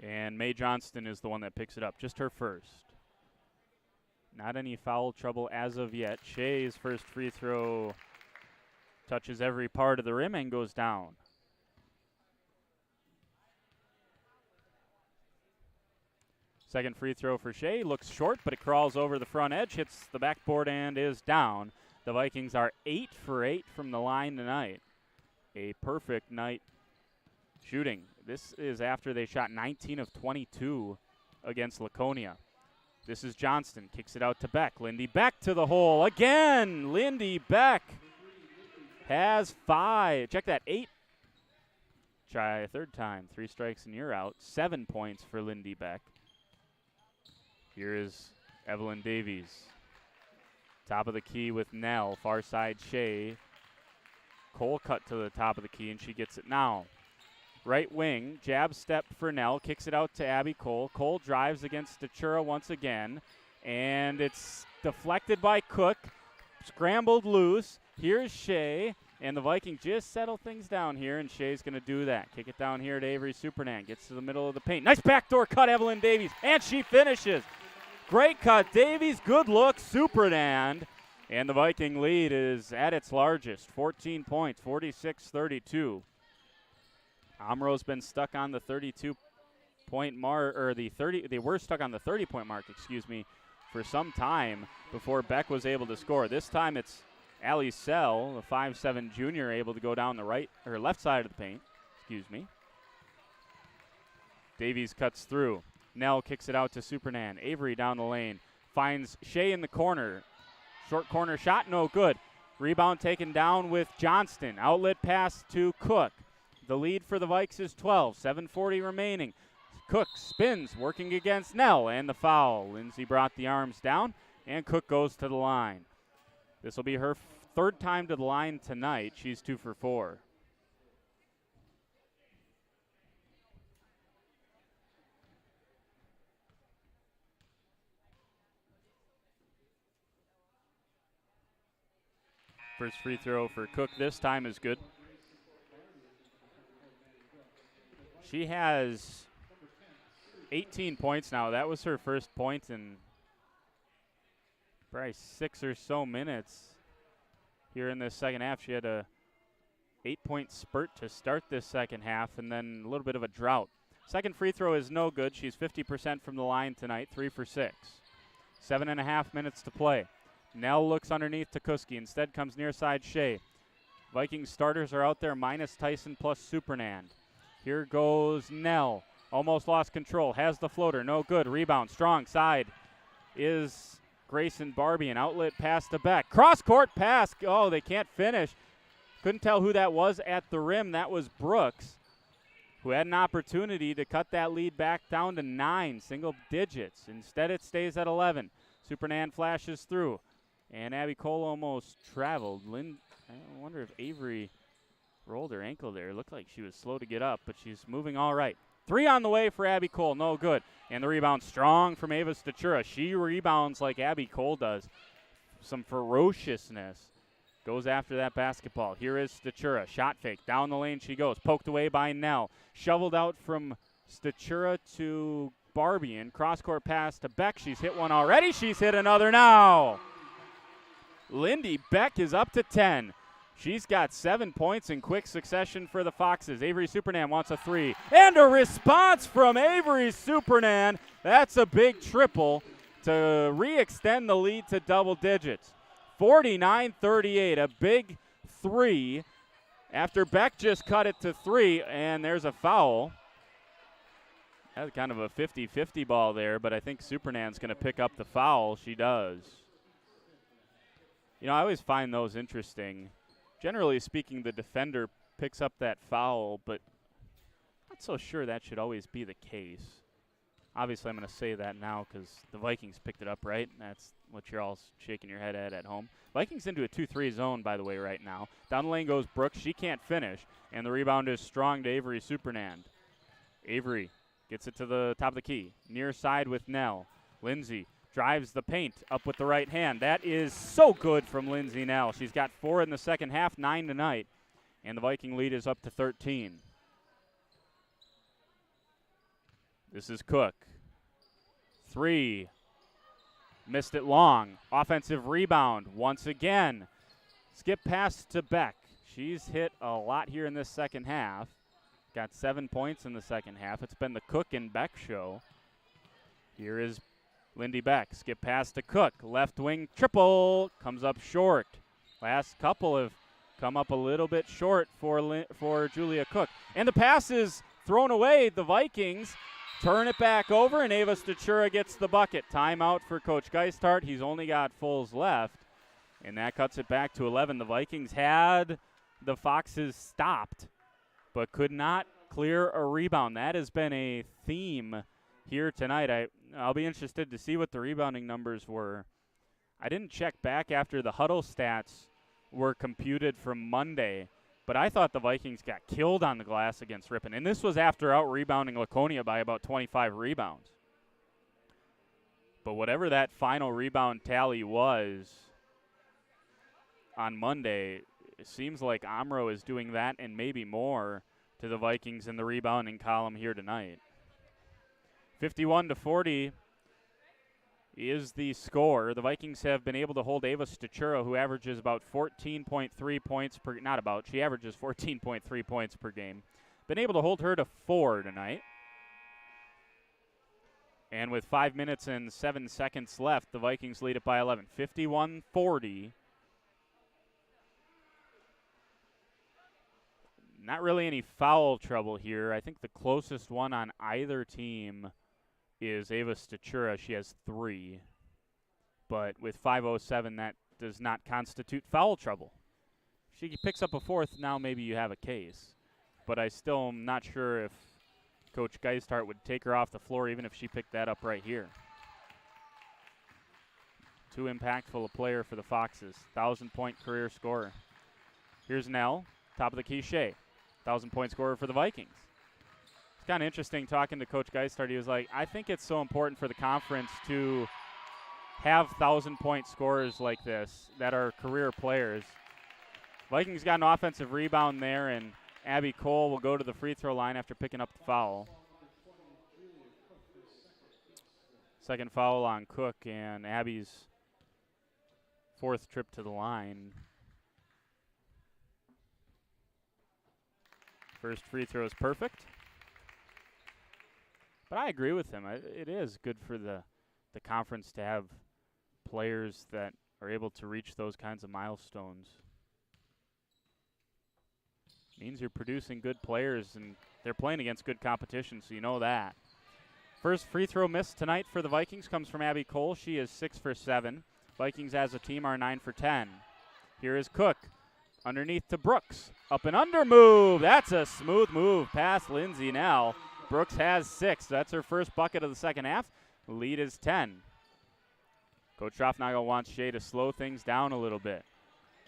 And Mae Johnston is the one that picks it up, just her first. Not any foul trouble as of yet. Shea's first free throw touches every part of the rim and goes down. Second free throw for Shea. Looks short, but it crawls over the front edge, hits the backboard, and is down. The Vikings are 8 for 8 from the line tonight. A perfect night shooting. This is after they shot 19 of 22 against Laconia. This is Johnston. Kicks it out to Beck. Lindy Beck to the hole again. Lindy Beck has 5. Check that, 8. Try a third time. 3 strikes and you're out. 7 points for Lindy Beck. Here is Evelyn Davies. Top of the key with Nell. Far side Shea. Cole cut to the top of the key, and she gets it now. Right wing, jab step for Nell. Kicks it out to Abby Cole. Cole drives against Statura once again, and it's deflected by Cook. Scrambled loose. Here's Shea, and the Vikings just settle things down here, and Shea's going to do that. Kick it down here to Avery Supernan. Gets to the middle of the paint. Nice backdoor cut, Evelyn Davies, and she finishes. Great cut, Davies. Good look, Supernan. And the Viking lead is at its largest, 14 points, 46-32. Omro's been stuck on the 32-point mark, or they were stuck on the 30-point mark, for some time before Beck was able to score. This time it's Allie Sell, the 5'7" junior, able to go down the right or left side of the paint. Excuse me. Davies cuts through. Nell kicks it out to Supernan. Avery down the lane. Finds Shea in the corner. Short corner shot, no good. Rebound taken down with Johnston. Outlet pass to Cook. The lead for the Vikes is 12. 7:40 remaining. Cook spins, working against Nell, and the foul. Lindsay brought the arms down, and Cook goes to the line. This will be her third time to the line tonight. She's 2 for 4. First free throw for Cook this time is good. She has 18 points now. That was her first point in probably 6 or so minutes here in this second half. She had a 8-point spurt to start this second half and then a little bit of a drought. Second free throw is no good. She's 50% from the line tonight, 3 for 6. 7.5 minutes to play. Nell looks underneath to Kuski. Instead comes near side Shea. Vikings starters are out there minus Tyson plus Supernand. Here goes Nell. Almost lost control. Has the floater. No good. Rebound. Strong side is Grayson Barbie. An outlet pass to Beck. Cross-court pass. Oh, they can't finish. Couldn't tell who that was at the rim. That was Brooks, who had an opportunity to cut that lead back down to 9, single digits. Instead, it stays at 11. Supernan flashes through. And Abby Cole almost traveled. I wonder if Avery rolled her ankle there. It looked like she was slow to get up, but she's moving all right. 3 on the way for Abby Cole. No good. And the rebound strong from Ava Stachura. She rebounds like Abby Cole does. Some ferociousness. Goes after that basketball. Here is Stachura. Shot fake. Down the lane she goes. Poked away by Nell. Shoveled out from Stachura to Barbie. And cross-court pass to Beck. She's hit one already. She's hit another now. Lindy Beck is up to 10. She's got 7 points in quick succession for the Foxes. Avery Supernan wants a 3. And a response from Avery Supernan. That's a big triple to re-extend the lead to double digits. 49-38, a big 3 after Beck just cut it to 3, and there's a foul. That's kind of a 50-50 ball there, but I think Supernan's going to pick up the foul. She does. You know, I always find those interesting. Generally speaking, the defender picks up that foul, but not so sure that should always be the case. Obviously, I'm going to say that now because the Vikings picked it up, right? That's what you're all shaking your head at home. Vikings into a 2-3 zone, by the way, right now. Down the lane goes Brooks. She can't finish, and the rebound is strong to Avery Supernand. Avery gets it to the top of the key. Near side with Nell. Lindsay drives the paint up with the right hand. That is so good from Lindsay Nell. She's got 4 in the second half, 9 tonight, and the Viking lead is up to 13. This is Cook. 3. Missed it long. Offensive rebound once again. Skip pass to Beck. She's hit a lot here in this second half. Got 7 points in the second half. It's been the Cook and Beck show. Here is Lindy Beck. Skip pass to Cook. Left wing triple. Comes up short. Last couple have come up a little bit short for Julia Cook. And the pass is thrown away. The Vikings turn it back over, and Ava Stachura gets the bucket. Timeout for Coach Geisthart. He's only got fulls left, and that cuts it back to 11. The Vikings had the Foxes stopped, but could not clear a rebound. That has been a theme here tonight. I'll be interested to see what the rebounding numbers were. I didn't check back after the huddle stats were computed from Monday, but I thought the Vikings got killed on the glass against Ripon, and this was after out-rebounding Laconia by about 25 rebounds. But whatever that final rebound tally was on Monday, it seems like Omro is doing that and maybe more to the Vikings in the rebounding column here tonight. 51-40 is the score. The Vikings have been able to hold Ava Stachura, who averages about 14.3 points per, not about, she averages 14.3 points per game. Been able to hold her to 4 tonight. And with 5 minutes and 7 seconds left, the Vikings lead it by 11, 51-40. Not really any foul trouble here. I think the closest one on either team is Ava Stachura. She has 3. But with 5:07, that does not constitute foul trouble. If she picks up a 4th, now maybe you have a case. But I still am not sure if Coach Geisthart would take her off the floor even if she picked that up right here. Too impactful a player for the Foxes. 1,000-point career scorer. Here's Nell, top of the key, Shea. 1,000-point scorer for the Vikings. It's kind of interesting talking to Coach Geisthart. He was like, I think it's so important for the conference to have 1,000-point scorers like this that are career players. Vikings got an offensive rebound there, and Abby Cole will go to the free throw line after picking up the foul. Second foul on Cook, and Abby's 4th trip to the line. First free throw is perfect. But I agree with him. It is good for the conference to have players that are able to reach those kinds of milestones. Means you're producing good players, and they're playing against good competition, so you know that. First free throw miss tonight for the Vikings comes from Abby Cole. She is 6 for 7. Vikings as a team are 9 for 10. Here is Cook. Underneath to Brooks. Up and under move. That's a smooth move past Lindsay now. Brooks has 6. That's her first bucket of the second half. The lead is 10. Coach Schroffnagel wants Shea to slow things down a little bit.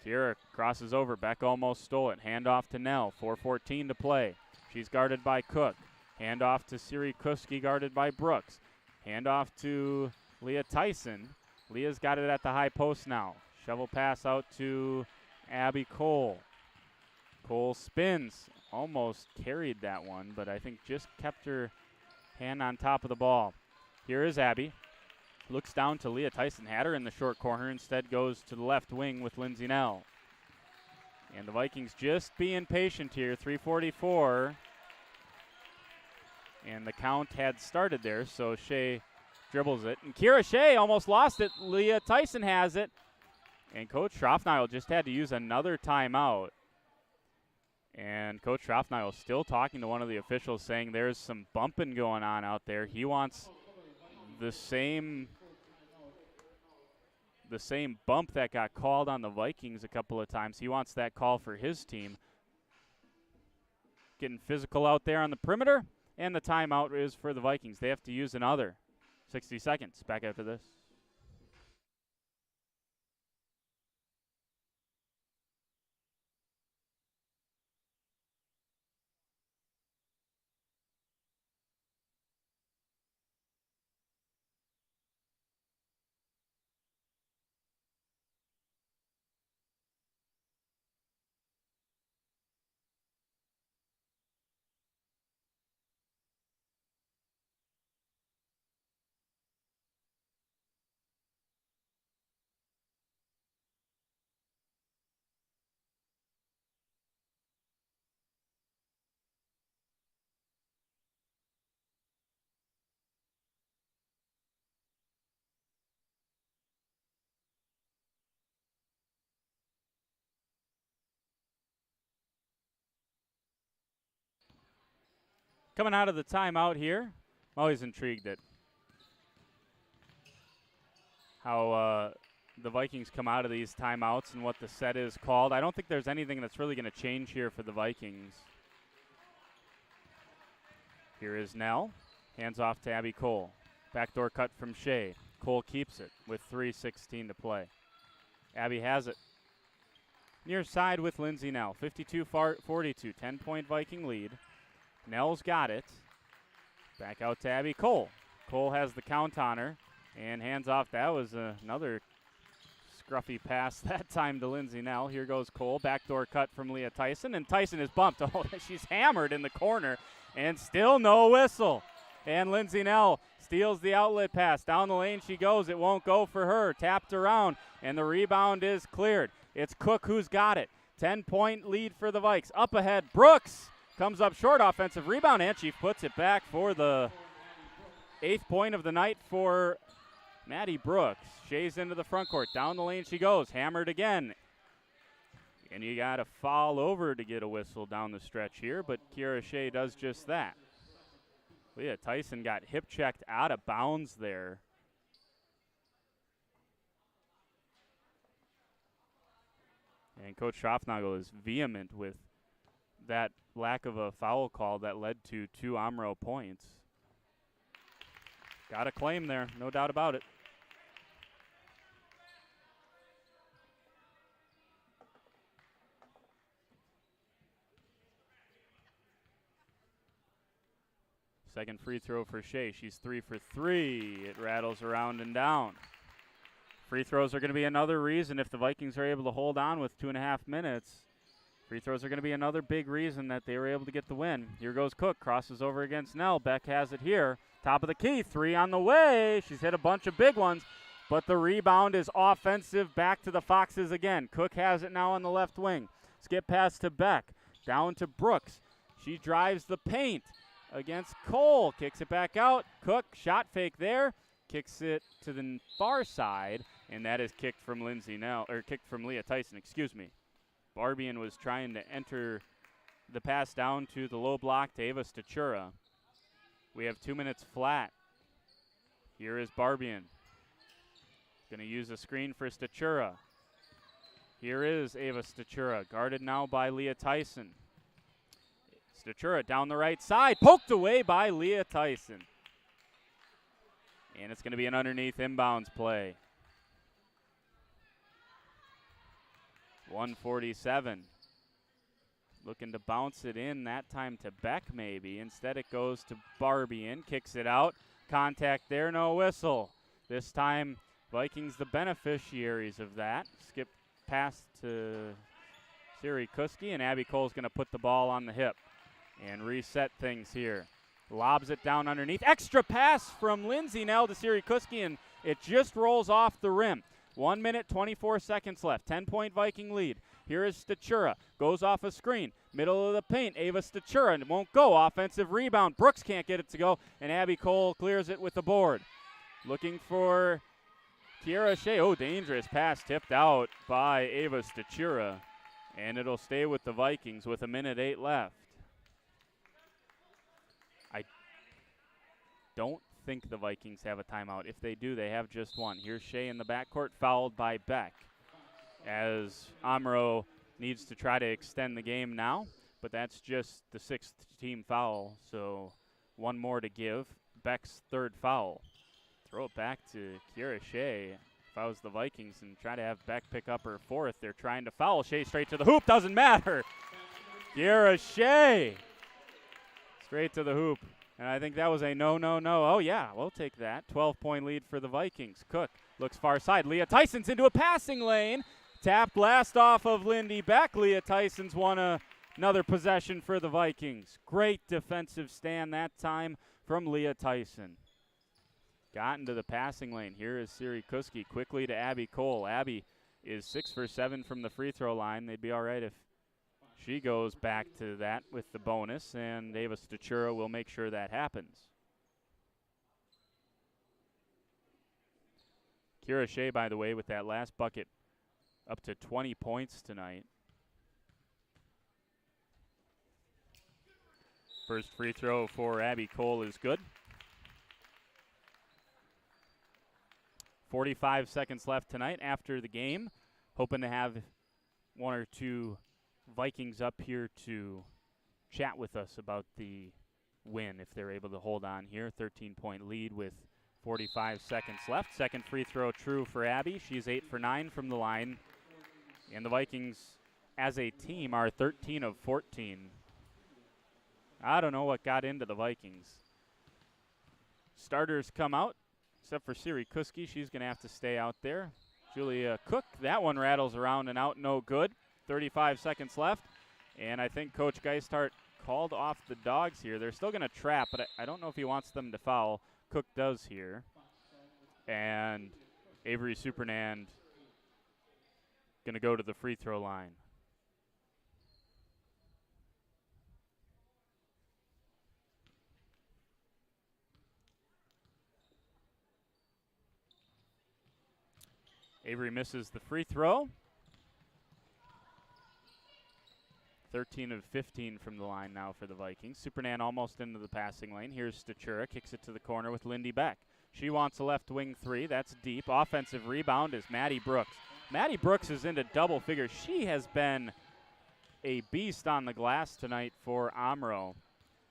Kira crosses over. Beck almost stole it. Handoff to Nell. 4:14 to play. She's guarded by Cook. Handoff to Siri Kuski, guarded by Brooks. Handoff to Leah Tyson. Leah's got it at the high post now. Shovel pass out to Abby Cole. Cole spins. Almost carried that one, but I think just kept her hand on top of the ball. Here is Abby. Looks down to Leah Tyson. Had her in the short corner. Instead goes to the left wing with Lindsay Nell. And the Vikings just being patient here. 3:44. And the count had started there, so Shea dribbles it. And Kira Shea almost lost it. Leah Tyson has it. And Coach Schroffnagel just had to use another timeout. And Coach Schroffnagel still talking to one of the officials, saying there's some bumping going on out there. He wants the same bump that got called on the Vikings a couple of times. He wants that call for his team. Getting physical out there on the perimeter, and the timeout is for the Vikings. They have to use another. 60 seconds. Back after this. Coming out of the timeout here, I'm always intrigued at how the Vikings come out of these timeouts and what the set is called. I don't think there's anything that's really going to change here for the Vikings. Here is Nell. Hands off to Abby Cole. Backdoor cut from Shea. Cole keeps it with 3:16 to play. Abby has it. Near side with Lindsay Nell. 52-42. 10-point Viking lead. Nell's got it. Back out to Abby Cole. Cole has the count on her and hands off. That was another scruffy pass that time to Lindsay Nell. Here goes Cole. Backdoor cut from Leah Tyson, and Tyson is bumped. Oh, she's hammered in the corner, and still no whistle. And Lindsay Nell steals the outlet pass. Down the lane she goes. It won't go for her. Tapped around, and the rebound is cleared. It's Cook who's got it. 10-point lead for the Vikes. Up ahead, Brooks. Comes up short, offensive rebound, and she puts it back for the 8th point of the night for Maddie Brooks. Shea's into the front court. Down the lane she goes. Hammered again. And you got to foul over to get a whistle down the stretch here, but Kiera Shea does just that. Leah Tyson got hip checked out of bounds there. And Coach Schroffnagel is vehement with that lack of a foul call that led to 2 Omro points. Got a claim there, no doubt about it. Second free throw for Shea. She's 3 for 3. It rattles around and down. Free throws are going to be another reason if the Vikings are able to hold on with 2.5 minutes. Free throws are going to be another big reason that they were able to get the win. Here goes Cook, crosses over against Nell. Beck has it here. Top of the key, 3 on the way. She's hit a bunch of big ones, but the rebound is offensive. Back to the Foxes again. Cook has it now on the left wing. Skip pass to Beck. Down to Brooks. She drives the paint against Cole. Kicks it back out. Cook, shot fake there. Kicks it to the far side, and that is kicked from kicked from Leah Tyson, excuse me. Barbian was trying to enter the pass down to the low block to Ava Stachura. We have 2 minutes flat. Here is Barbian. Going to use a screen for Stachura. Here is Ava Stachura, guarded now by Leah Tyson. Stachura down the right side, poked away by Leah Tyson. And it's going to be an underneath inbounds play. 147. Looking to bounce it in, that time to Beck maybe. Instead it goes to Barbian, kicks it out. Contact there, no whistle. This time Vikings the beneficiaries of that. Skip pass to Siri Kuski, and Abby Cole's going to put the ball on the hip and reset things here. Lobs it down underneath. Extra pass from Lindsay now to Siri Kuski, and it just rolls off the rim. 1 minute, 24 seconds left. 10-point Viking lead. Here is Stachura. Goes off a screen. Middle of the paint. Ava Stachura, and it won't go. Offensive rebound. Brooks can't get it to go, and Abby Cole clears it with the board. Looking for Kiera Shea. Oh, dangerous pass tipped out by Ava Stachura, and it'll stay with the Vikings with 1:08 left. I don't think the Vikings have a timeout. If they do, they have just one. Here's Shea in the backcourt, fouled by Beck, as Omro needs to try to extend the game now, but that's just the 6th team foul, so one more to give. Beck's 3rd foul. Throw it back to Kiera Shea. If I was the Vikings and try to have Beck pick up her 4th, they're trying to foul Shea straight to the hoop. Doesn't matter. Kiera Shea straight to the hoop. And I think that was a no. Oh, yeah, we'll take that. 12-point lead for the Vikings. Cook looks far side. Leah Tyson's into a passing lane. Tapped last off of Lindy Beck. Leah Tyson's won another possession for the Vikings. Great defensive stand that time from Leah Tyson. Got into the passing lane. Here is Siri Kuski quickly to Abby Cole. Abby is 6 for 7 from the free throw line. They'd be all right if she goes back to that with the bonus, and Ava Stachura will make sure that happens. Kiera Shea, by the way, with that last bucket, up to 20 points tonight. First free throw for Abby Cole is good. 45 seconds left tonight after the game. Hoping to have one or two Vikings up here to chat with us about the win if they're able to hold on here. 13-point lead with 45 seconds left. Second free throw true for Abby. She's 8 for 9 from the line. And the Vikings, as a team, are 13 of 14. I don't know what got into the Vikings. Starters come out, except for Siri Kuski. She's going to have to stay out there. Julia Cook, that one rattles around and out, no good. 35 seconds left. And I think Coach Geisthart called off the Dogs here. They're still going to trap, but I don't know if he wants them to foul. Cook does here. And Avery Supernand going to go to the free throw line. Avery misses the free throw. 13 of 15 from the line now for the Vikings. Supernan almost into the passing lane. Here's Stachura, kicks it to the corner with Lindy Beck. She wants a left wing three. That's deep. Offensive rebound is Maddie Brooks. Maddie Brooks is into double figures. She has been a beast on the glass tonight for Omro.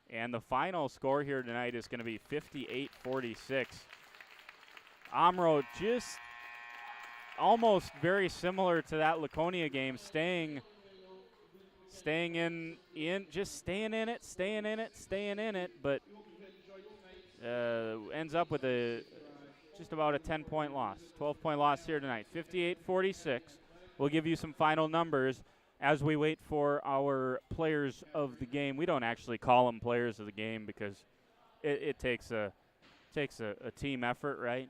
And the final score here tonight is going to be 58-46. Omro just almost very similar to that Laconia game, staying in it, but ends up with just about a 10-point loss, 12-point loss here tonight. 58-46. We'll give you some final numbers as we wait for our players of the game. We don't actually call them players of the game because it takes a team effort, right?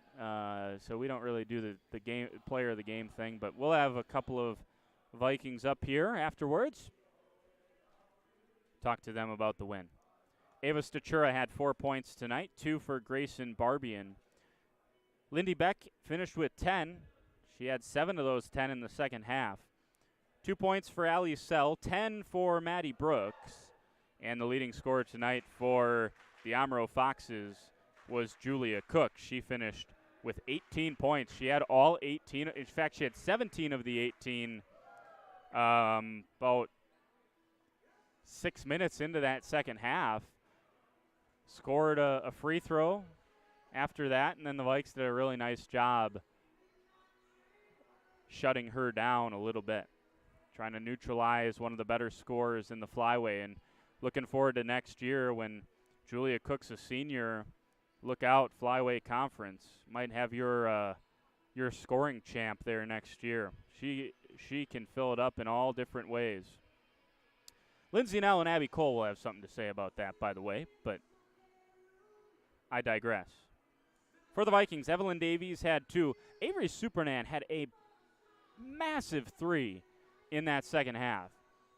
So we don't really do the game player of the game thing, but we'll have a couple of Vikings up here afterwards. Talk to them about the win. Ava Stachura had 4 points tonight, 2 for Grayson Barbian. Lindy Beck finished with 10. She had 7 of those 10 in the second half. 2 points for Allie Sell, 10 for Maddie Brooks. And the leading scorer tonight for the Omro Foxes was Julia Cook. She finished with 18 points. She had all 18. In fact, she had 17 of the 18 about 6 minutes into that second half. Scored a free throw after that, and then the Vikes did a really nice job shutting her down a little bit, trying to neutralize one of the better scorers in the Flyway. And looking forward to next year when Julia Cook's a senior. Look out, Flyway Conference. Might have your scoring champ there next year. She can fill it up in all different ways. Lindsay Nell and Abby Cole will have something to say about that, by the way, but I digress. For the Vikings, Evelyn Davies had 2. Avery Supernan had a massive 3 in that second half.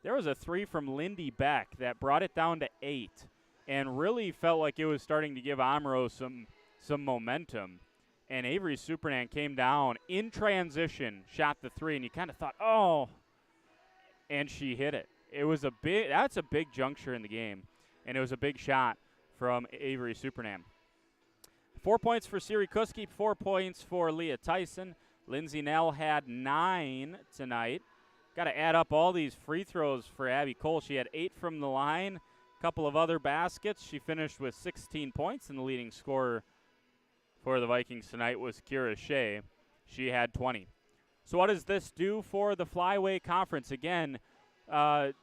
There was a 3 from Lindy Beck that brought it down to 8 and really felt like it was starting to give Omro some momentum. And Avery Supernan came down in transition, shot the 3, and you kind of thought, oh, and she hit it. That's a big juncture in the game, and it was a big shot from Avery Supernan. 4 points for Siri Kuski, 4 points for Leah Tyson. Lindsay Nell had 9 tonight. Got to add up all these free throws for Abby Cole. She had 8 from the line, a couple of other baskets. She finished with 16 points, and the leading scorer for the Vikings tonight was Kira Shea. She had 20. So what does this do for the Flyway Conference? Again, I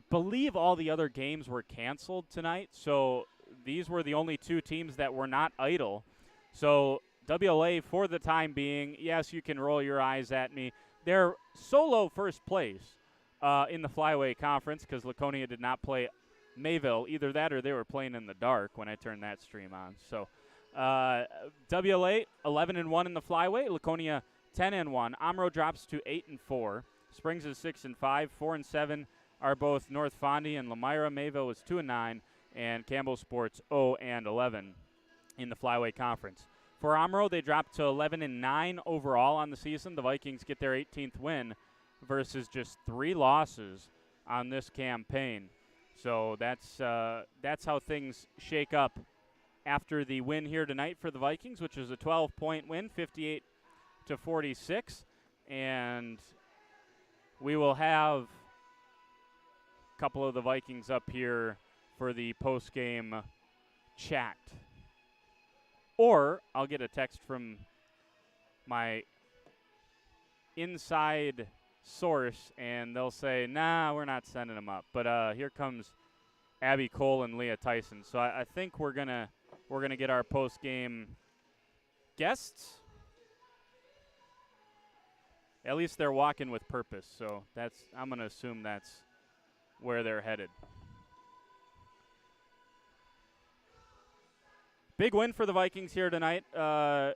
believe all the other games were canceled tonight, so these were the only 2 teams that were not idle. So WLA, for the time being, yes, you can roll your eyes at me. They're solo first place in the Flyway Conference because Laconia did not play Mayville. Either that or they were playing in the dark when I turned that stream on. So WLA 11-1 in the Flyway. Laconia 10-1. Omro drops to 8-4. Springs is 6-5. 4-7 are both North Fondy and Lamira. Mayville is 2-9, and Campbell Sports 0-11 in the Flyway Conference. For Omro, they dropped to 11-9 overall on the season. The Vikings get their 18th win versus just 3 losses on this campaign. So that's how things shake up after the win here tonight for the Vikings, which is a 12-point win, 58-46, and we will have a couple of the Vikings up here for the post-game chat. Or I'll get a text from my inside source, and they'll say, nah, we're not sending them up. But here comes Abby Cole and Leah Tyson. So I think we're gonna get our post-game guests. At least they're walking with purpose, so I'm going to assume that's where they're headed. Big win for the Vikings here tonight. I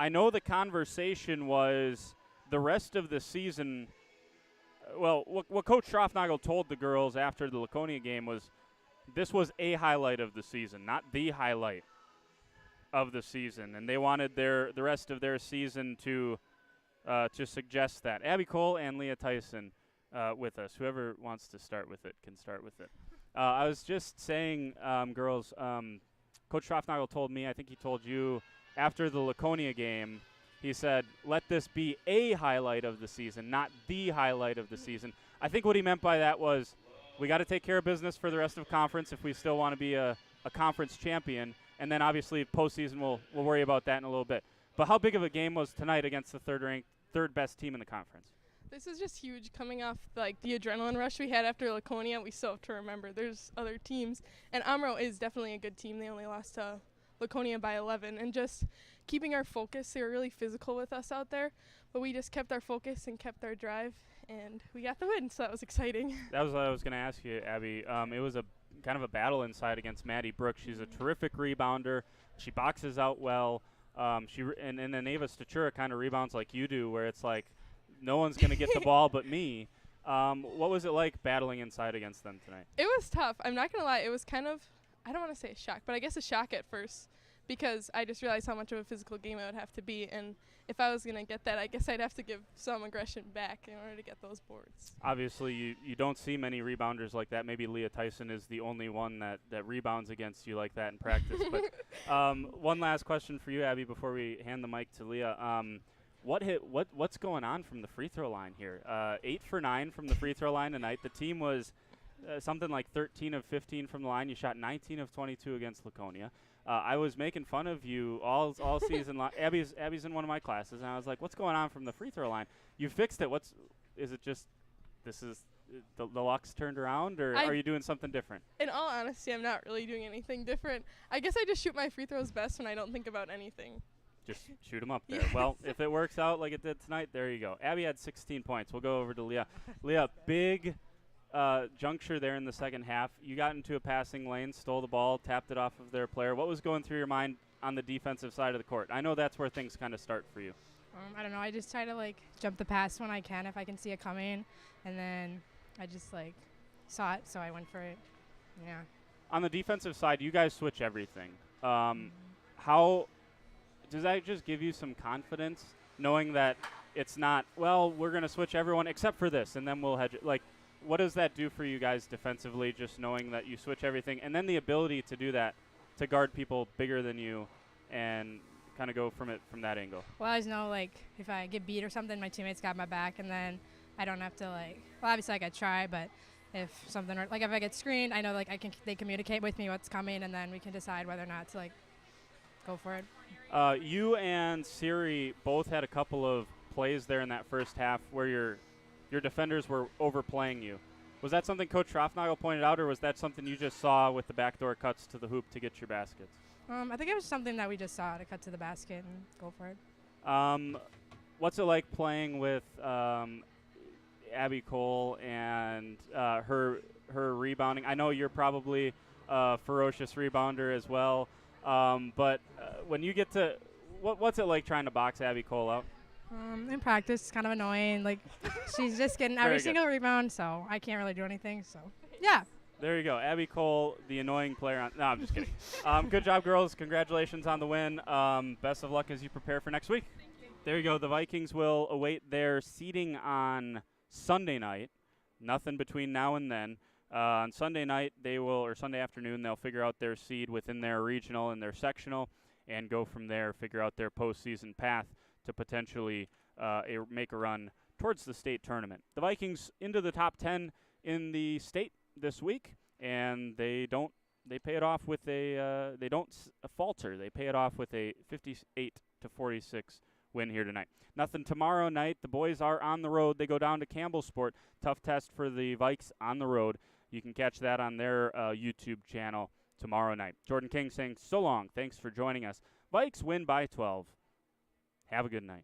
know the conversation was the rest of the season. Well, what Coach Schroffnagel told the girls after the Laconia game was this was a highlight of the season, not the highlight of the season. And they wanted the rest of their season to to suggest that. Abby Cole and Leah Tyson with us. Whoever wants to start with it can start with it. I was just saying, girls, Coach Schroffnagel told me, I think he told you, after the Laconia game, he said, let this be a highlight of the season, not the highlight of the season. I think what he meant by that was we got to take care of business for the rest of conference if we still want to be a conference champion, and then obviously postseason we'll worry about that in a little bit. But how big of a game was tonight against the third best team in the conference? This is just huge coming off the adrenaline rush we had after Laconia. We still have to remember there's other teams. And Omro is definitely a good team. They only lost to Laconia by 11. And just keeping our focus, they were really physical with us out there. But we just kept our focus and kept our drive, and we got the win, so that was exciting. That was what I was going to ask you, Abby. It was a kind of a battle inside against Maddie Brooks. She's a terrific rebounder. She boxes out well. And then Ava Statura kind of rebounds like you do, where it's like, no one's going to get the ball but me. What was it like battling inside against them tonight? It was tough. I'm not going to lie. It was kind of, I don't want to say a shock, but I guess a shock at first because I just realized how much of a physical game it would have to be. And if I was going to get that, I guess I'd have to give some aggression back in order to get those boards. Obviously, you don't see many rebounders like that. Maybe Leah Tyson is the only one that rebounds against you like that in practice. But one last question for you, Abby, before we hand the mic to Leah. What's going on from the free throw line here? 8 for 9 from the free throw line tonight. The team was something like 13 of 15 from the line. You shot 19 of 22 against Laconia. I was making fun of you all season long. Abby's in one of my classes, and I was like, what's going on from the free throw line? You fixed it. Is it just this is the luck's turned around, or are you doing something different? In all honesty, I'm not really doing anything different. I guess I just shoot my free throws best when I don't think about anything. Just shoot them up there. Well, if it works out like it did tonight, there you go. Abby had 16 points. We'll go over to Leah. Leah, big juncture there in the second half. You got into a passing lane, stole the ball, tapped it off of their player. What was going through your mind on the defensive side of the court? I know that's where things kind of start for you. I don't know. I just try to, jump the pass when I can if I can see it coming. And then I just, saw it, so I went for it. Yeah. On the defensive side, you guys switch everything. How does that just give you some confidence, knowing that it's not, well, we're going to switch everyone except for this, and then we'll hedge it? What does that do for you guys defensively, just knowing that you switch everything, and then the ability to do that, to guard people bigger than you and kind of go from that angle? Well, I always know, if I get beat or something, my teammates got my back, and then I don't have to, well, obviously I try, but if something, if I get screened, I know, they communicate with me what's coming, and then we can decide whether or not to, go for it. You and Siri both had a couple of plays there in that first half where your defenders were overplaying you. Was that something Coach Schroffnagel pointed out, or was that something you just saw with the backdoor cuts to the hoop to get your baskets? I think it was something that we just saw, to cut to the basket and go for it. What's it like playing with Abby Cole and her rebounding? I know you're probably a ferocious rebounder as well, but when you get to what's it like trying to box Abby Cole out? In practice, it's kind of annoying. She's just getting every single rebound, so I can't really do anything. So, yeah. There you go. Abby Cole, the annoying player. No, I'm just kidding. Good job, girls. Congratulations on the win. Best of luck as you prepare for next week. There you go. The Vikings will await their seeding on Sunday night. Nothing between now and then. On Sunday night, or Sunday afternoon, they'll figure out their seed within their regional and their sectional and go from there, figure out their postseason path to potentially make a run towards the state tournament. The Vikings into the top 10 in the state this week, and they pay it off with they don't falter. They pay it off with a 58-46 win here tonight. Nothing tomorrow night. The boys are on the road. They go down to Campbellsport. Tough test for the Vikes on the road. You can catch that on their YouTube channel tomorrow night. Jordan King saying so long. Thanks for joining us. Vikes win by 12. Have a good night.